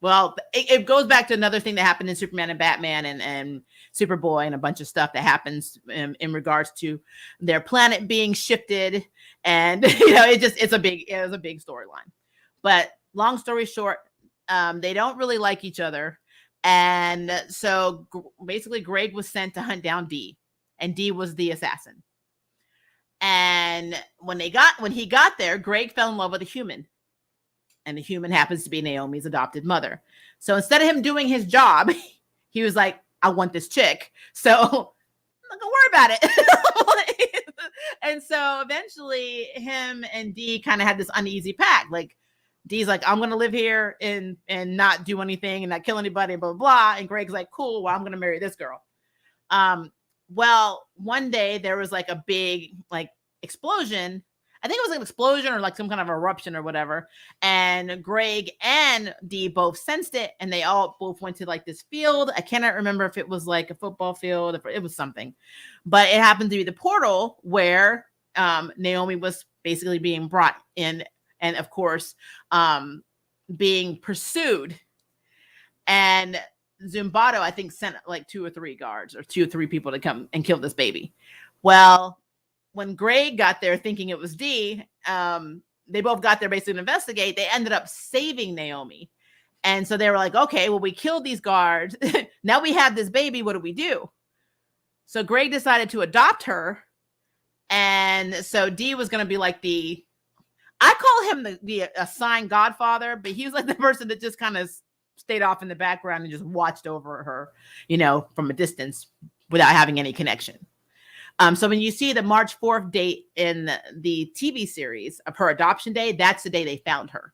Well, it goes back to another thing that happened in Superman and Batman and Superboy and a bunch of stuff that happens in regards to their planet being shifted. And, it's a big storyline. But long story short, they don't really like each other. And so basically Greg was sent to hunt down Dee, and Dee was the assassin. And when he got there, Greg fell in love with a human. And the human happens to be Naomi's adopted mother. So instead of him doing his job, he was like, I want this chick. So I'm not gonna worry about it. And so eventually him and Dee kind of had this uneasy pact. Like Dee's like, I'm gonna live here and not do anything and not kill anybody, blah, blah, blah. And Greg's like, cool, well, I'm gonna marry this girl. Well, one day there was like a big like explosion. I think it was like an explosion or like some kind of eruption or whatever. And Greg and Dee both sensed it, and they all both went to like this field. I cannot remember if it was like a football field, if it was something, but it happened to be the portal where Naomi was basically being brought in, and of course, being pursued. And Zumbato, I think, sent like 2 or 3 guards or 2 or 3 people to come and kill this baby. Well, when Greg got there thinking it was Dee, they both got there basically to investigate. They ended up saving Naomi. And so they were like, okay, well, we killed these guards. Now we have this baby. What do we do? So Greg decided to adopt her. And so Dee was going to be like I call him the assigned godfather, but he was like the person that just kind of stayed off in the background and just watched over her, from a distance without having any connection. So when you see the March 4th date in the TV series of her adoption day, that's the day they found her.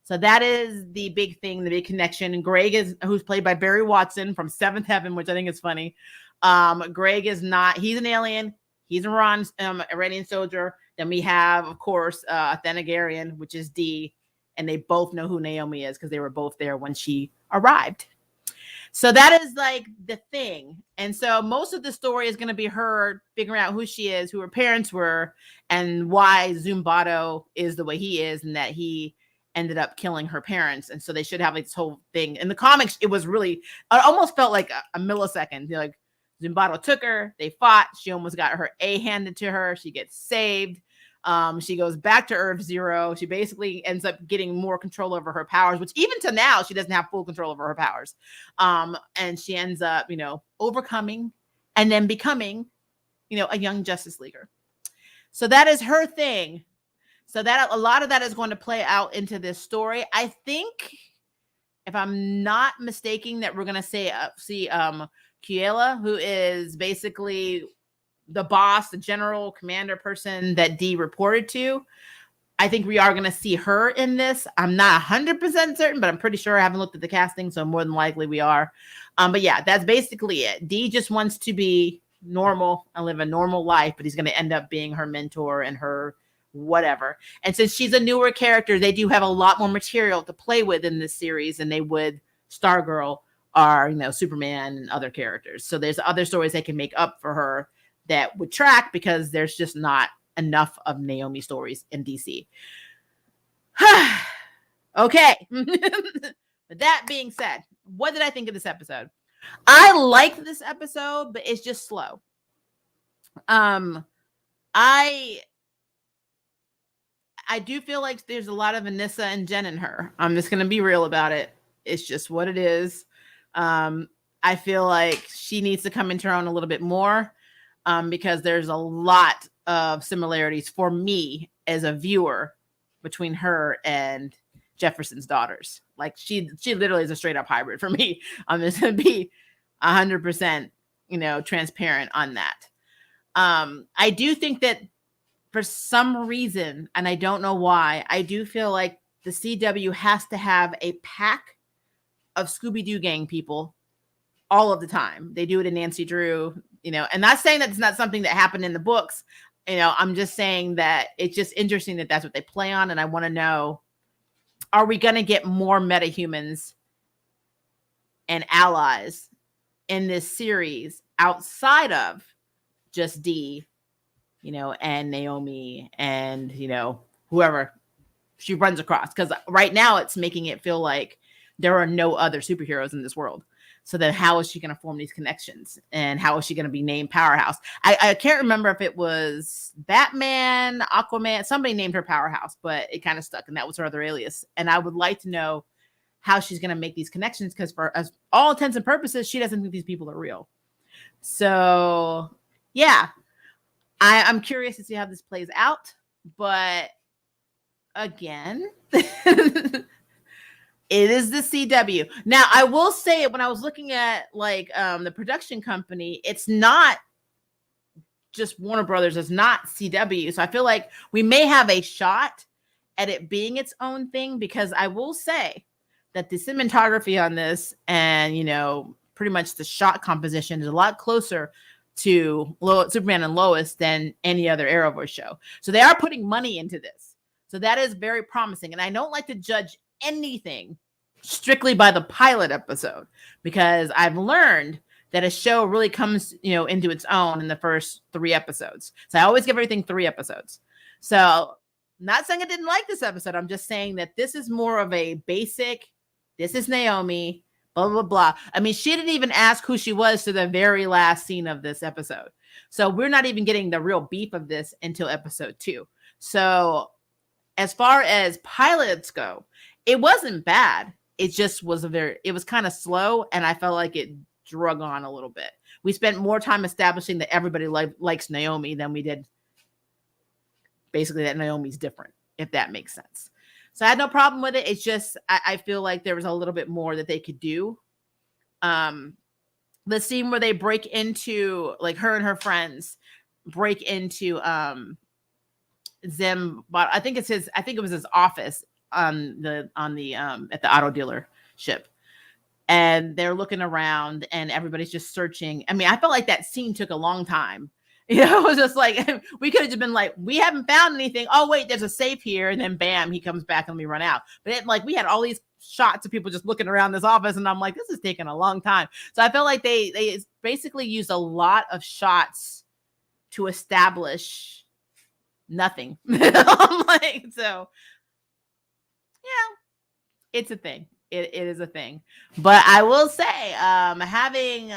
So that is the big thing, the big connection. And Greg who's played by Barry Watson from Seventh Heaven, which I think is funny. Greg is not, he's an alien. He's an Iranian soldier. Then we have, of course, Thanagarian, which is Dee. And they both know who Naomi is because they were both there when she arrived. So that is like the thing. And so most of the story is going to be her figuring out who she is, who her parents were, and why Zumbato is the way he is, and that he ended up killing her parents. And so they should have like this whole thing. In the comics, it almost felt like a millisecond. Like Zumbato took her, they fought, she almost got her A handed to her, she gets saved. She goes back to Earth Zero. She basically ends up getting more control over her powers, which even to now, she doesn't have full control over her powers. And she ends up, overcoming and then becoming, a young Justice Leaguer. So that is her thing. So that a lot of that is going to play out into this story. I think, if I'm not mistaken, that we're going to see Kiela, who is basically the boss, the general commander person that Dee reported to. I think we are going to see her in this. I'm not 100% certain, but I'm pretty sure. I haven't looked at the casting, so more than likely we are. But yeah, that's basically it. Dee just wants to be normal and live a normal life, but he's going to end up being her mentor and her whatever. And since she's a newer character, they do have a lot more material to play with in this series than they would Stargirl or, Superman and other characters. So there's other stories they can make up for her that would track, because there's just not enough of Naomi stories in DC. Okay. With that being said, what did I think of this episode? I liked this episode, but it's just slow. I do feel like there's a lot of Anissa and Jen in her. I'm just going to be real about it. It's just what it is. I feel like she needs to come into her own a little bit more. Because there's a lot of similarities for me as a viewer between her and Jefferson's daughters. Like she literally is a straight up hybrid for me. I'm just going to be 100%, transparent on that. I do think that for some reason, and I don't know why, I do feel like the CW has to have a pack of Scooby-Doo gang people all of the time. They do it in Nancy Drew, and not saying that it's not something that happened in the books. I'm just saying that it's just interesting that that's what they play on. And I want to know, are we going to get more metahumans and allies in this series outside of just Dee, and Naomi and, whoever she runs across? Because right now it's making it feel like there are no other superheroes in this world. So then how is she going to form these connections? And how is she going to be named Powerhouse? I can't remember if it was Batman, Aquaman, somebody named her Powerhouse, but it kind of stuck, and that was her other alias. And I would like to know how she's going to make these connections, because for all intents and purposes, she doesn't think these people are real. So yeah, I'm curious to see how this plays out. But again, it is the CW. Now, I will say, when I was looking at like the production company, it's not just Warner Brothers, it's not CW. So I feel like we may have a shot at it being its own thing, because I will say that the cinematography on this and, pretty much the shot composition is a lot closer to Superman and Lois than any other Arrowverse show. So they are putting money into this. So that is very promising. And I don't like to judge anything strictly by the pilot episode, because I've learned that a show really comes, into its own in the first 3 episodes. So I always give everything 3 episodes. So not saying I didn't like this episode. I'm just saying that this is more of a basic, this is Naomi, blah, blah, blah. I mean, she didn't even ask who she was to the very last scene of this episode. So we're not even getting the real beef of this until episode 2. So as far as pilots go, it wasn't bad. It just was it was kind of slow, and I felt like it drug on a little bit. We spent more time establishing that everybody likes Naomi than we did basically that Naomi's different, if that makes sense. So I had no problem with it. It's just, I feel like there was a little bit more that they could do. The scene where they break into, like, her and her friends break into Zim, but I think it was his office at the auto dealership. And they're looking around and everybody's just searching. I mean, I felt like that scene took a long time. It was just like, we could have just been like, we haven't found anything. Oh, wait, there's a safe here. And then bam, he comes back and we run out. But we had all these shots of people just looking around this office. And I'm like, this is taking a long time. So I felt like they basically used a lot of shots to establish nothing. I'm like, so yeah, it's a thing. It is a thing. But I will say, having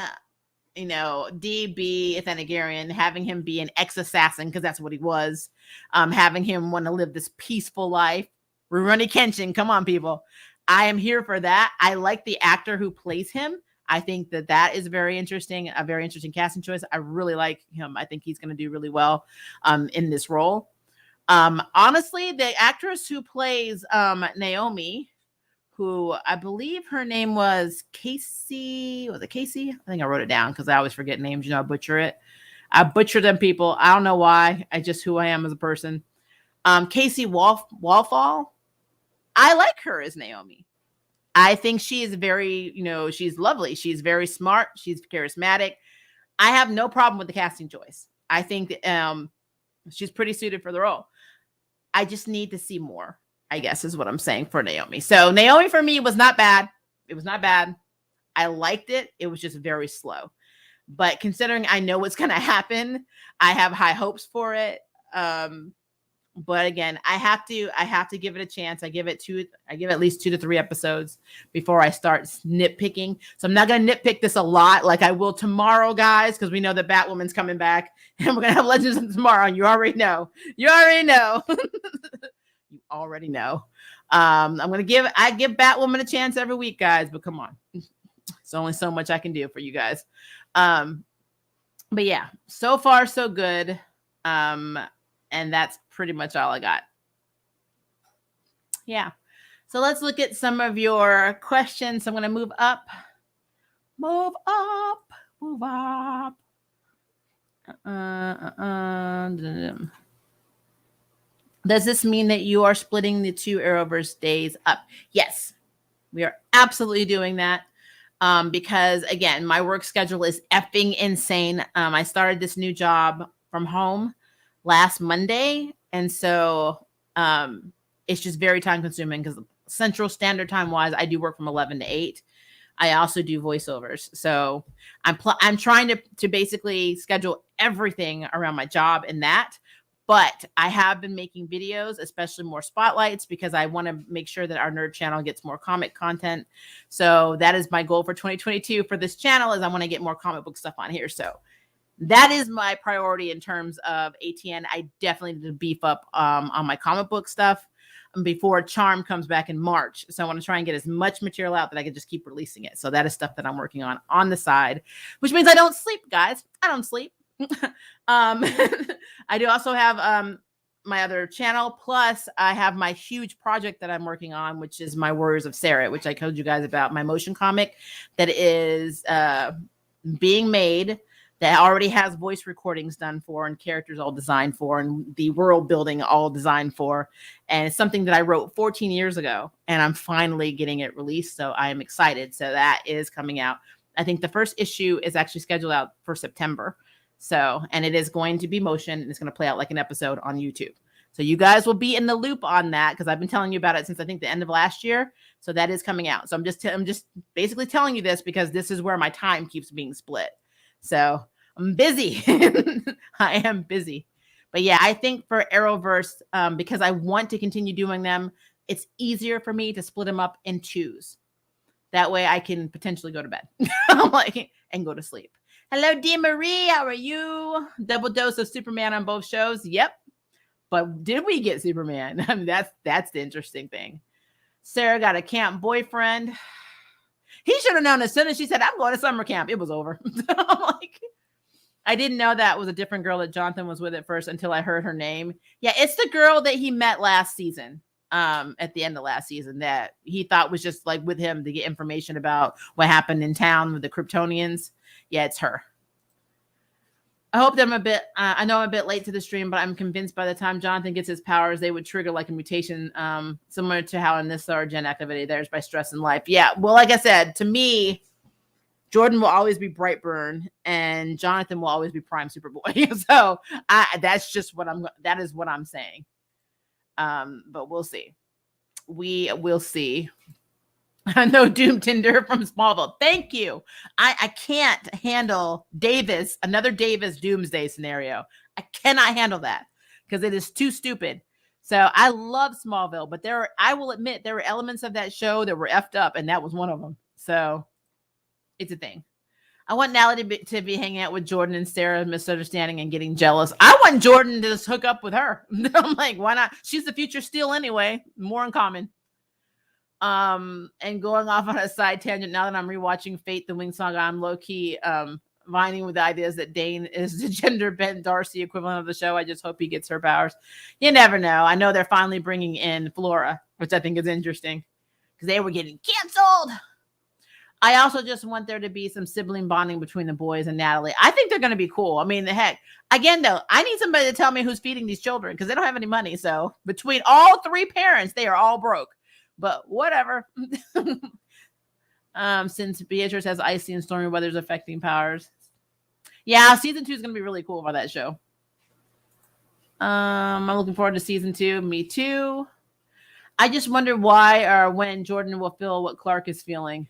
DB Thanagarian, having him be an ex-assassin, because that's what he was, having him want to live this peaceful life. Rurouni Kenshin, come on, people. I am here for that. I like the actor who plays him. I think that is very interesting, a very interesting casting choice. I really like him. I think he's going to do really well in this role. Honestly, the actress who plays Naomi, who I believe her name was Casey. Was it Casey? I think I wrote it down because I always forget names. I butcher it. I butcher them, people. I don't know why. I just who I am as a person. Casey Wallfall. I like her as Naomi. I think she is very, she's lovely. She's very smart. She's charismatic. I have no problem with the casting choice. I think she's pretty suited for the role. I just need to see more, I guess is what I'm saying for Naomi. So Naomi for me was not bad. It was not bad. I liked it. It was just very slow. But considering I know what's going to happen, I have high hopes for it. But again, I have to give it a chance. I give it at least 2 to 3 episodes before I start nitpicking. So I'm not going to nitpick this a lot like I will tomorrow, guys, because we know that Batwoman's coming back and we're going to have Legends tomorrow. And you already know. You already know. I give Batwoman a chance every week, guys, but come on. It's only so much I can do for you guys. But yeah, so far so good. And that's pretty much all I got. Yeah. So let's look at some of your questions. I'm going to move up. Move up. Does this mean that you are splitting the 2 Arrowverse days up? Yes, we are absolutely doing that. Because again, my work schedule is effing insane. I started this new job from home last Monday. And so it's just very time consuming because Central Standard Time wise, I do work from 11 to 8. I also do voiceovers. So I'm trying to basically schedule everything around my job and that. But I have been making videos, especially more spotlights, because I want to make sure that our nerd channel gets more comic content. So that is my goal for 2022 for this channel, is I want to get more comic book stuff on here. So that is my priority in terms of ATN. I definitely need to beef up on my comic book stuff before Charm comes back in March. So I want to try and get as much material out that I can just keep releasing it. So that is stuff that I'm working on the side, which means I don't sleep, guys. I don't sleep. I do also have my other channel, plus I have my huge project that I'm working on, which is my Warriors of Sarah, which I told you guys about, my motion comic that is being made, that already has voice recordings done for and characters all designed for and the world building all designed for. And it's something that I wrote 14 years ago, and I'm finally getting it released. So I am excited. So that is coming out. I think the first issue is actually scheduled out for September. So, and it is going to be motion, and it's going to play out like an episode on YouTube. So you guys will be in the loop on that, because I've been telling you about it since I think the end of last year. So that is coming out. So I'm just basically telling you this because this is where my time keeps being split. So I'm busy. I am busy. But yeah, I think for Arrowverse, because I want to continue doing them, it's easier for me to split them up in twos. That way I can potentially go to bed and go to sleep. Hello, Dee Marie. How are you? Double dose of Superman on both shows. Yep. But did we get Superman? I mean, that's the interesting thing. Sarah got a camp boyfriend. He should have known as soon as she said, I'm going to summer camp. It was over. I'm like, I didn't know that was a different girl that Jonathan was with at first until I heard her name. Yeah, it's the girl that he met last season. At the end of last season, that he thought was just like with him to get information about what happened in town with the Kryptonians. Yeah, it's her. I hope that I know I'm a bit late to the stream, but I'm convinced by the time Jonathan gets his powers, they would trigger like a mutation, similar to how in this gen activity there's by stress in life. Yeah, well, like I said, to me, Jordan will always be Brightburn and Jonathan will always be Prime Superboy. So that's just that is what I'm saying. But we'll see. We will see. No Doom Tinder from Smallville. Thank you. I can't handle another Davis Doomsday scenario. I cannot handle that because it is too stupid. So I love Smallville, but I will admit there were elements of that show that were effed up, and that was one of them. So it's a thing. I want Natalie to be hanging out with Jordan and Sarah, misunderstanding and getting jealous. I want Jordan to just hook up with her. I'm like, why not? She's the future Steel anyway. More in common. And going off on a side tangent, now that I'm rewatching Fate, the Wing Saga, I'm low-key vining with the ideas that Dane is the gender bent Darcy equivalent of the show. I just hope he gets her powers. You never know. I know they're finally bringing in Flora, which I think is interesting because they were getting canceled. I also just want there to be some sibling bonding between the boys and Natalie. I think they're going to be cool. I mean, the heck. Again, though, I need somebody to tell me who's feeding these children because they don't have any money. So between all three parents, they are all broke. But whatever. Since Beatrice has icy and stormy weather's affecting powers. Yeah, season 2 is going to be really cool for that show. I'm looking forward to season 2. Me too. I just wonder why or when Jordan will feel what Clark is feeling.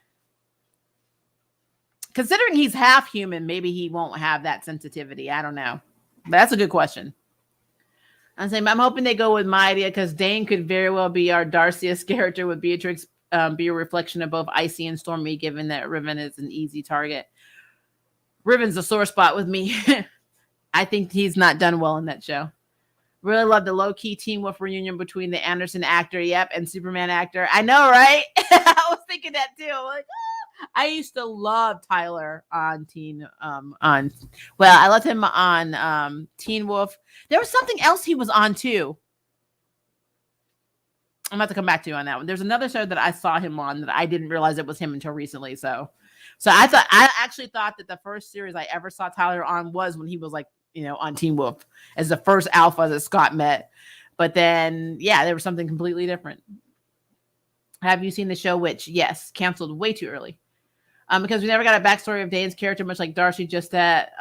Considering he's half human, maybe he won't have that sensitivity. I don't know. But that's a good question. I'm hoping they go with my idea because Dane could very well be our Darcy's character with Beatrix be a reflection of both Icy and Stormy, given that Riven is an easy target. Riven's a sore spot with me. I think he's not done well in that show. Really love the low-key Teen Wolf reunion between the Anderson actor, and Superman actor. I know, right? I was thinking that too. Like, I used to love Tyler on I loved him on Teen Wolf. There was something else he was on too. I'm about to come back to you on that one. There's another show that I saw him on that I didn't realize it was him until recently. So I actually thought that the first series I ever saw Tyler on was when he was on Teen Wolf as the first alpha that Scott met. But then, there was something completely different. Have you seen the show Witch? Yes, canceled way too early. Because we never got a backstory of Dane's character, much like Darcy, just that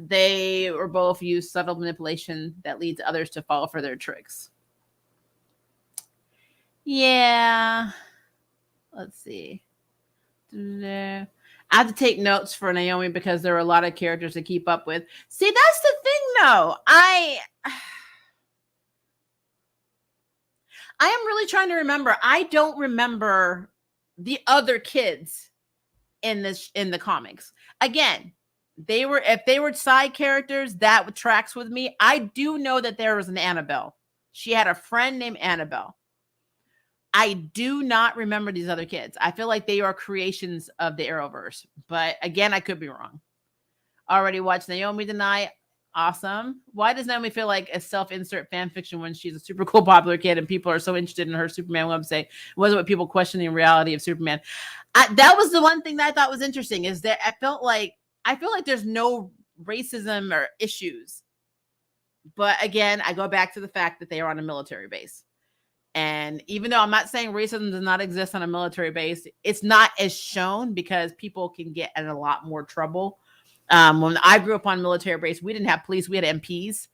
they were both use subtle manipulation that leads others to fall for their tricks. Yeah. Let's see. I have to take notes for Naomi because there are a lot of characters to keep up with. See, that's the thing, though. I am really trying to remember. I don't remember the other kids in the comics. Again, if they were side characters, that tracks with me. I do know that there was an Annabelle. She had a friend named Annabelle. I do not remember these other kids. I feel like they are creations of the Arrowverse, but again, I could be wrong. Already watched Naomi tonight. Awesome. Why does Naomi feel like a self-insert fan fiction when she's a super cool, popular kid and people are so interested in her Superman website? It wasn't what people questioning the reality of Superman. That was the one thing that I thought was interesting, is that I feel like there's no racism or issues. But again, I go back to the fact that they are on a military base. And even though I'm not saying racism does not exist on a military base, it's not as shown because people can get in a lot more trouble. When I grew up on military base, we didn't have police, we had MPs,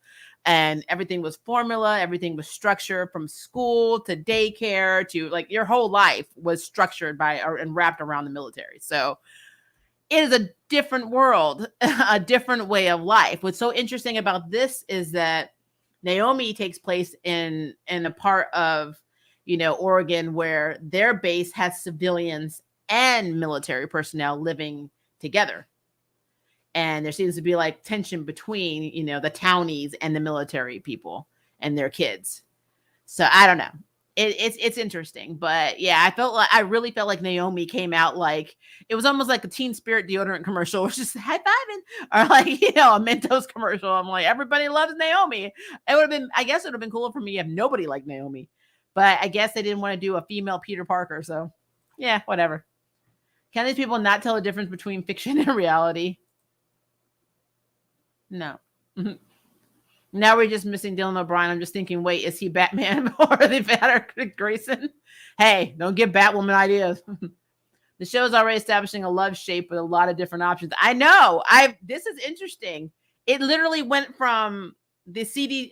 and everything was formula, everything was structured from school to daycare to like your whole life was structured by and wrapped around the military. So it is a different world, a different way of life. What's so interesting about this is that Naomi takes place in a part of, Oregon where their base has civilians and military personnel living together. And there seems to be like tension between, the townies and the military people and their kids. So I don't know. It's interesting, but yeah, I really felt like Naomi came out like it was almost like a Teen Spirit deodorant commercial, which is high fiving, or like a Mentos commercial. I'm like, everybody loves Naomi. I guess it would have been cooler for me if nobody liked Naomi, but I guess they didn't want to do a female Peter Parker. So yeah, whatever. Can these people not tell the difference between fiction and reality? No. Now we're just missing Dylan O'Brien. I'm just thinking, wait, is he Batman or are they Batman Grayson? Hey, don't give Batwoman ideas. The show is already establishing a love shape with a lot of different options. I know. This is interesting. It literally went from the CW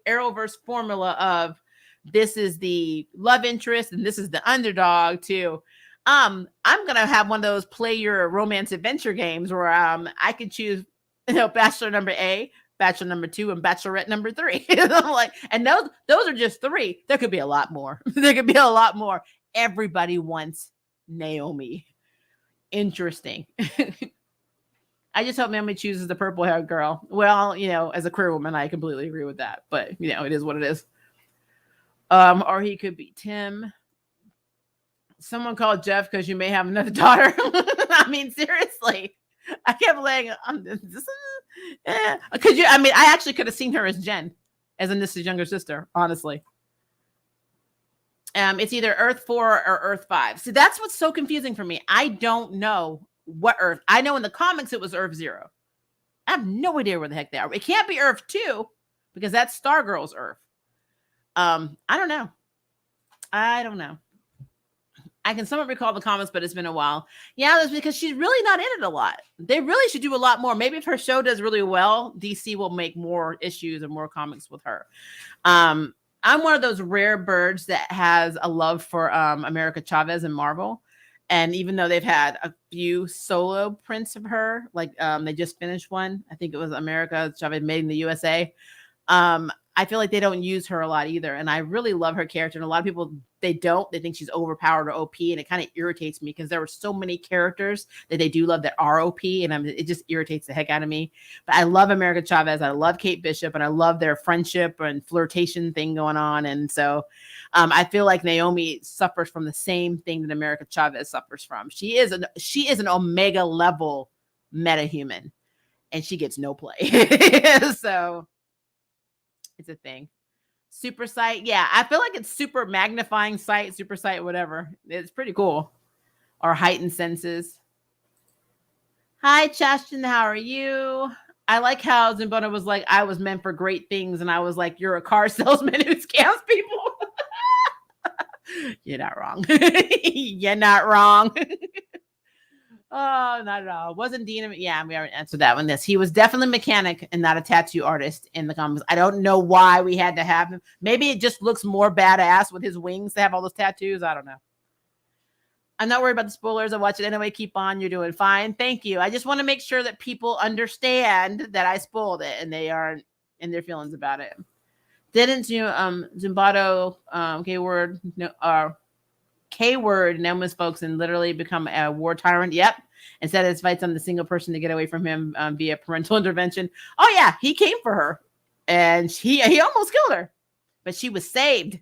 Arrowverse formula of this is the love interest and this is the underdog to I'm gonna have one of those play your romance adventure games where I can choose bachelor number A, bachelor number 2, and bachelorette number 3. I'm like, and those are just 3. There could be a lot more. There could be a lot more. Everybody wants Naomi. Interesting. I just hope Naomi chooses the purple haired girl. Well, as a queer woman, I completely agree with that. But it is what it is. Or he could be Tim. Someone called Jeff because you may have another daughter. I mean, seriously. I kept laying this. Could you? I mean, I actually could have seen her as Jen, as Anissa's younger sister. Honestly, it's either Earth 4 or Earth 5. See, that's what's so confusing for me. I don't know what Earth. I know in the comics it was Earth 0. I have no idea where the heck they are. It can't be Earth 2 because that's Stargirl's Earth. I don't know. I can somewhat recall the comments, but it's been a while. Yeah, that's because she's really not in it a lot. They really should do a lot more. Maybe if her show does really well, DC will make more issues and more comics with her. I'm one of those rare birds that has a love for America Chavez and Marvel. And even though they've had a few solo prints of her, like they just finished one. I think it was America Chavez Made in the USA. I feel like they don't use her a lot either. And I really love her character. And a lot of people, they think she's overpowered or OP. And it kind of irritates me because there were so many characters that they do love that are OP. And it just irritates the heck out of me. But I love America Chavez. I love Kate Bishop. And I love their friendship and flirtation thing going on. And so I feel like Naomi suffers from the same thing that America Chavez suffers from. She is an Omega level metahuman. And she gets no play. So it's a thing. Super sight. Yeah, I feel like it's super magnifying sight, super sight, whatever. It's pretty cool. Or heightened senses. Hi, Chastin. How are you? I like how Zimbona was like, I was meant for great things. And I was like, you're a car salesman who scams people. You're not wrong. You're not wrong. Oh, not at all. Wasn't Dean? Yeah, we already answered that one. He was definitely a mechanic and not a tattoo artist in the comics. I don't know why we had to have him. Maybe it just looks more badass with his wings to have all those tattoos. I don't know. I'm not worried about the spoilers. I watch it anyway. Keep on. You're doing fine. Thank you. I just want to make sure that people understand that I spoiled it and they aren't in their feelings about it. Didn't Zimbardo K-word Naomi's folks and literally become a war tyrant? Yep. Instead, it fights on the single person to get away from him via parental intervention. Oh yeah, he came for her, and he almost killed her, but she was saved.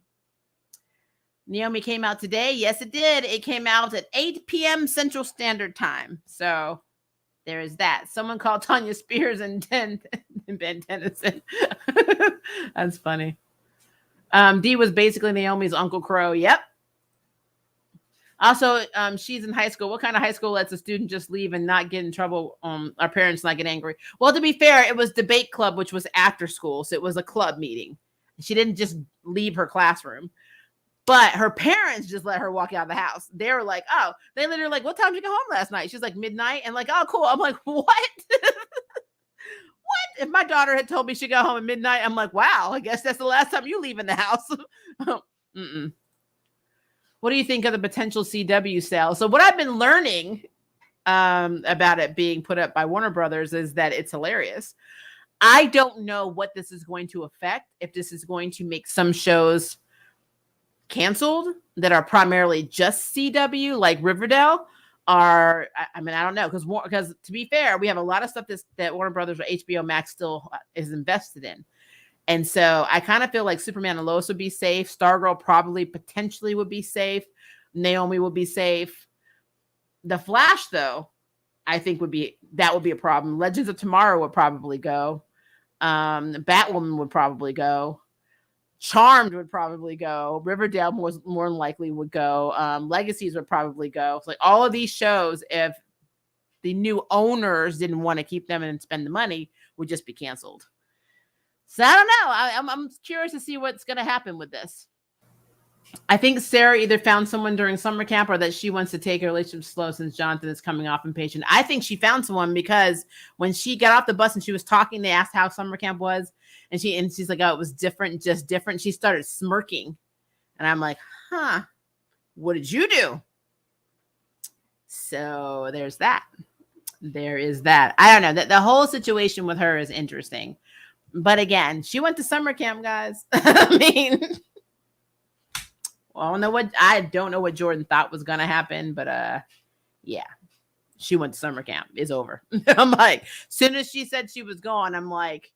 Naomi came out today. Yes, it did. It came out at 8 p.m. Central Standard Time. So there is that. Someone called Tanya Spears and Ben Tennyson. That's funny. D was basically Naomi's Uncle Crow. Yep. Also, she's in high school. What kind of high school lets a student just leave and not get in trouble? Our parents not get angry. Well, to be fair, it was debate club, which was after school. So it was a club meeting. She didn't just leave her classroom. But her parents just let her walk out of the house. They were like, oh, they literally like, what time did you go home last night? She's like, midnight. And like, oh, cool. I'm like, what? What? If my daughter had told me she got home at midnight, I'm like, wow, I guess that's the last time you leave in the house. Mm-mm. What do you think of the potential CW sale? So what I've been learning about it being put up by Warner Brothers is that it's hilarious. I don't know what this is going to affect, if this is going to make some shows canceled that are primarily just CW, like Riverdale, are, I mean, I don't know, because to be fair, we have a lot of stuff that Warner Brothers or HBO Max still is invested in. And so I kind of feel like Superman and Lois would be safe. Stargirl probably potentially would be safe. Naomi would be safe. The Flash, though, I think would be a problem. Legends of Tomorrow would probably go. Batwoman would probably go. Charmed would probably go. Riverdale more than likely would go. Legacies would probably go. It's like all of these shows, if the new owners didn't want to keep them and spend the money, would just be canceled. So I don't know. I'm curious to see what's going to happen with this. I think Sarah either found someone during summer camp or that she wants to take her relationship slow since Jonathan is coming off impatient. I think she found someone because when she got off the bus and she was talking, they asked how summer camp was. And she's like, oh, it was different, just different. She started smirking. And I'm like, huh, what did you do? So there's that. There is that. I don't know. The whole situation with her is interesting. But again, she went to summer camp, guys. I mean, well, I don't know what Jordan thought was going to happen. But yeah, she went to summer camp. It's over. I'm like, as soon as she said she was gone, I'm like,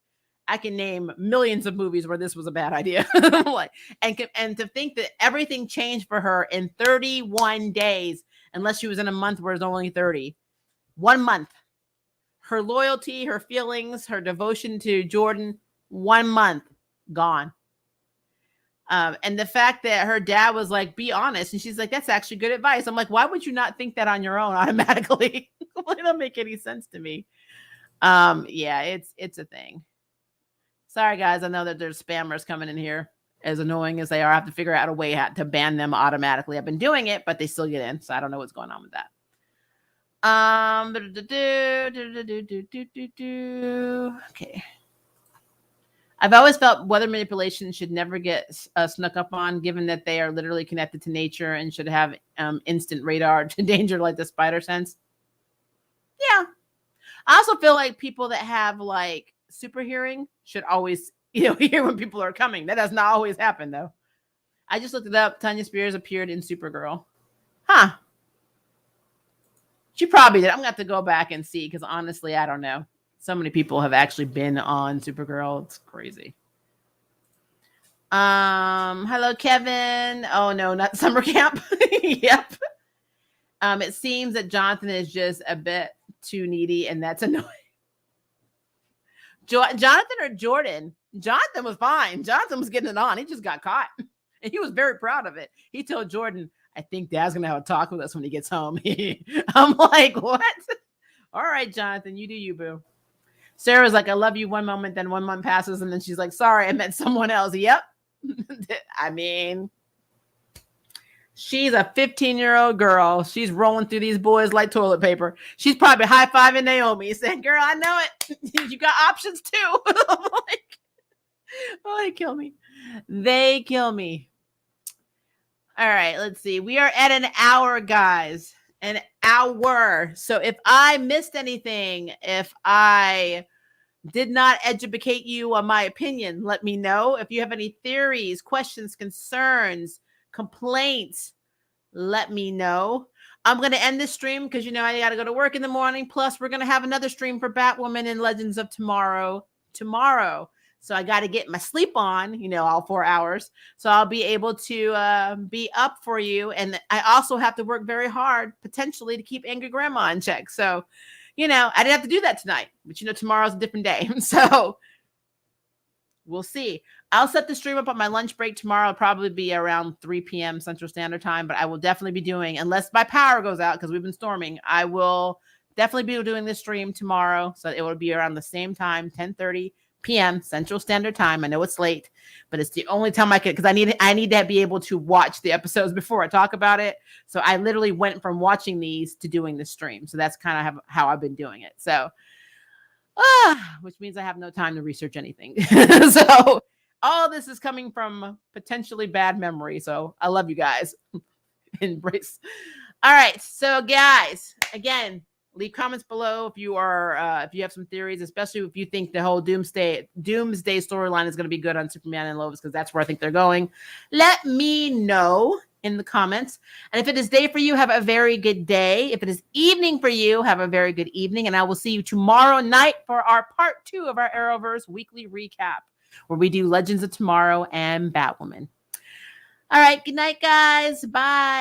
I can name millions of movies where this was a bad idea. Like, and to think that everything changed for her in 31 days, unless she was in a month where it's only 30. 1 month. Her loyalty, her feelings, her devotion to Jordan, 1 month gone. And the fact that her dad was like, be honest. And she's like, that's actually good advice. I'm like, why would you not think that on your own automatically? It don't make any sense to me. Yeah, it's a thing. Sorry, guys. I know that there's spammers coming in here. As annoying as they are, I have to figure out a way to ban them automatically. I've been doing it, but they still get in. So I don't know what's going on with that. Okay. I've always felt weather manipulation should never get snuck up on, given that they are literally connected to nature and should have instant radar to danger like the spider sense. Yeah. I also feel like people that have like super hearing should always, hear when people are coming. That does not always happen, though. I just looked it up. Tanya Spears appeared in Supergirl. Huh. She probably did. I'm going to have to go back and see because honestly, I don't know. So many people have actually been on Supergirl. It's crazy. Hello, Kevin. Oh, no, not summer camp. Yep. It seems that Jonathan is just a bit too needy, and that's annoying. Jonathan or Jordan? Jonathan was fine. Jonathan was getting it on. He just got caught. And he was very proud of it. He told Jordan, I think Dad's going to have a talk with us when he gets home. I'm like, what? All right, Jonathan, you do you, boo. Sarah's like, I love you 1 moment, then 1 month passes, and then she's like, sorry, I meant someone else. Yep. I mean, she's a 15-year-old girl. She's rolling through these boys like toilet paper. She's probably high-fiving Naomi, saying, girl, I know it. You got options too. I'm like, oh, they kill me. They kill me. All right, let's see. We are at an hour, guys. An hour. So if I missed anything, if I did not educate you on my opinion, let me know. If you have any theories, questions, concerns, complaints, let me know. I'm going to end this stream because, I got to go to work in the morning. Plus, we're going to have another stream for Batwoman and Legends of Tomorrow. So I got to get my sleep on, all 4 hours. So I'll be able to be up for you. And I also have to work very hard, potentially, to keep Angry Grandma in check. So, I didn't have to do that tonight. But, tomorrow's a different day. So we'll see. I'll set the stream up on my lunch break tomorrow. It'll probably be around 3 p.m. Central Standard Time. But I will definitely be doing, unless my power goes out because we've been storming, I will definitely be doing this stream tomorrow. So it will be around the same time, 10:30 p.m. Central Standard Time. I know it's late, but it's the only time I can, because I need to be able to watch the episodes before I talk about it. So I literally went from watching these to doing the stream. So that's kind of how I've been doing it. So, which means I have no time to research anything. So all this is coming from potentially bad memory. So I love you guys. Embrace. All right. So guys, again, leave comments below if you have some theories, especially if you think the whole Doomsday storyline is going to be good on Superman and Lois, because that's where I think they're going. Let me know in the comments. And if it is day for you, have a very good day. If it is evening for you, have a very good evening. And I will see you tomorrow night for our part 2 of our Arrowverse weekly recap, where we do Legends of Tomorrow and Batwoman. All right. Good night, guys. Bye.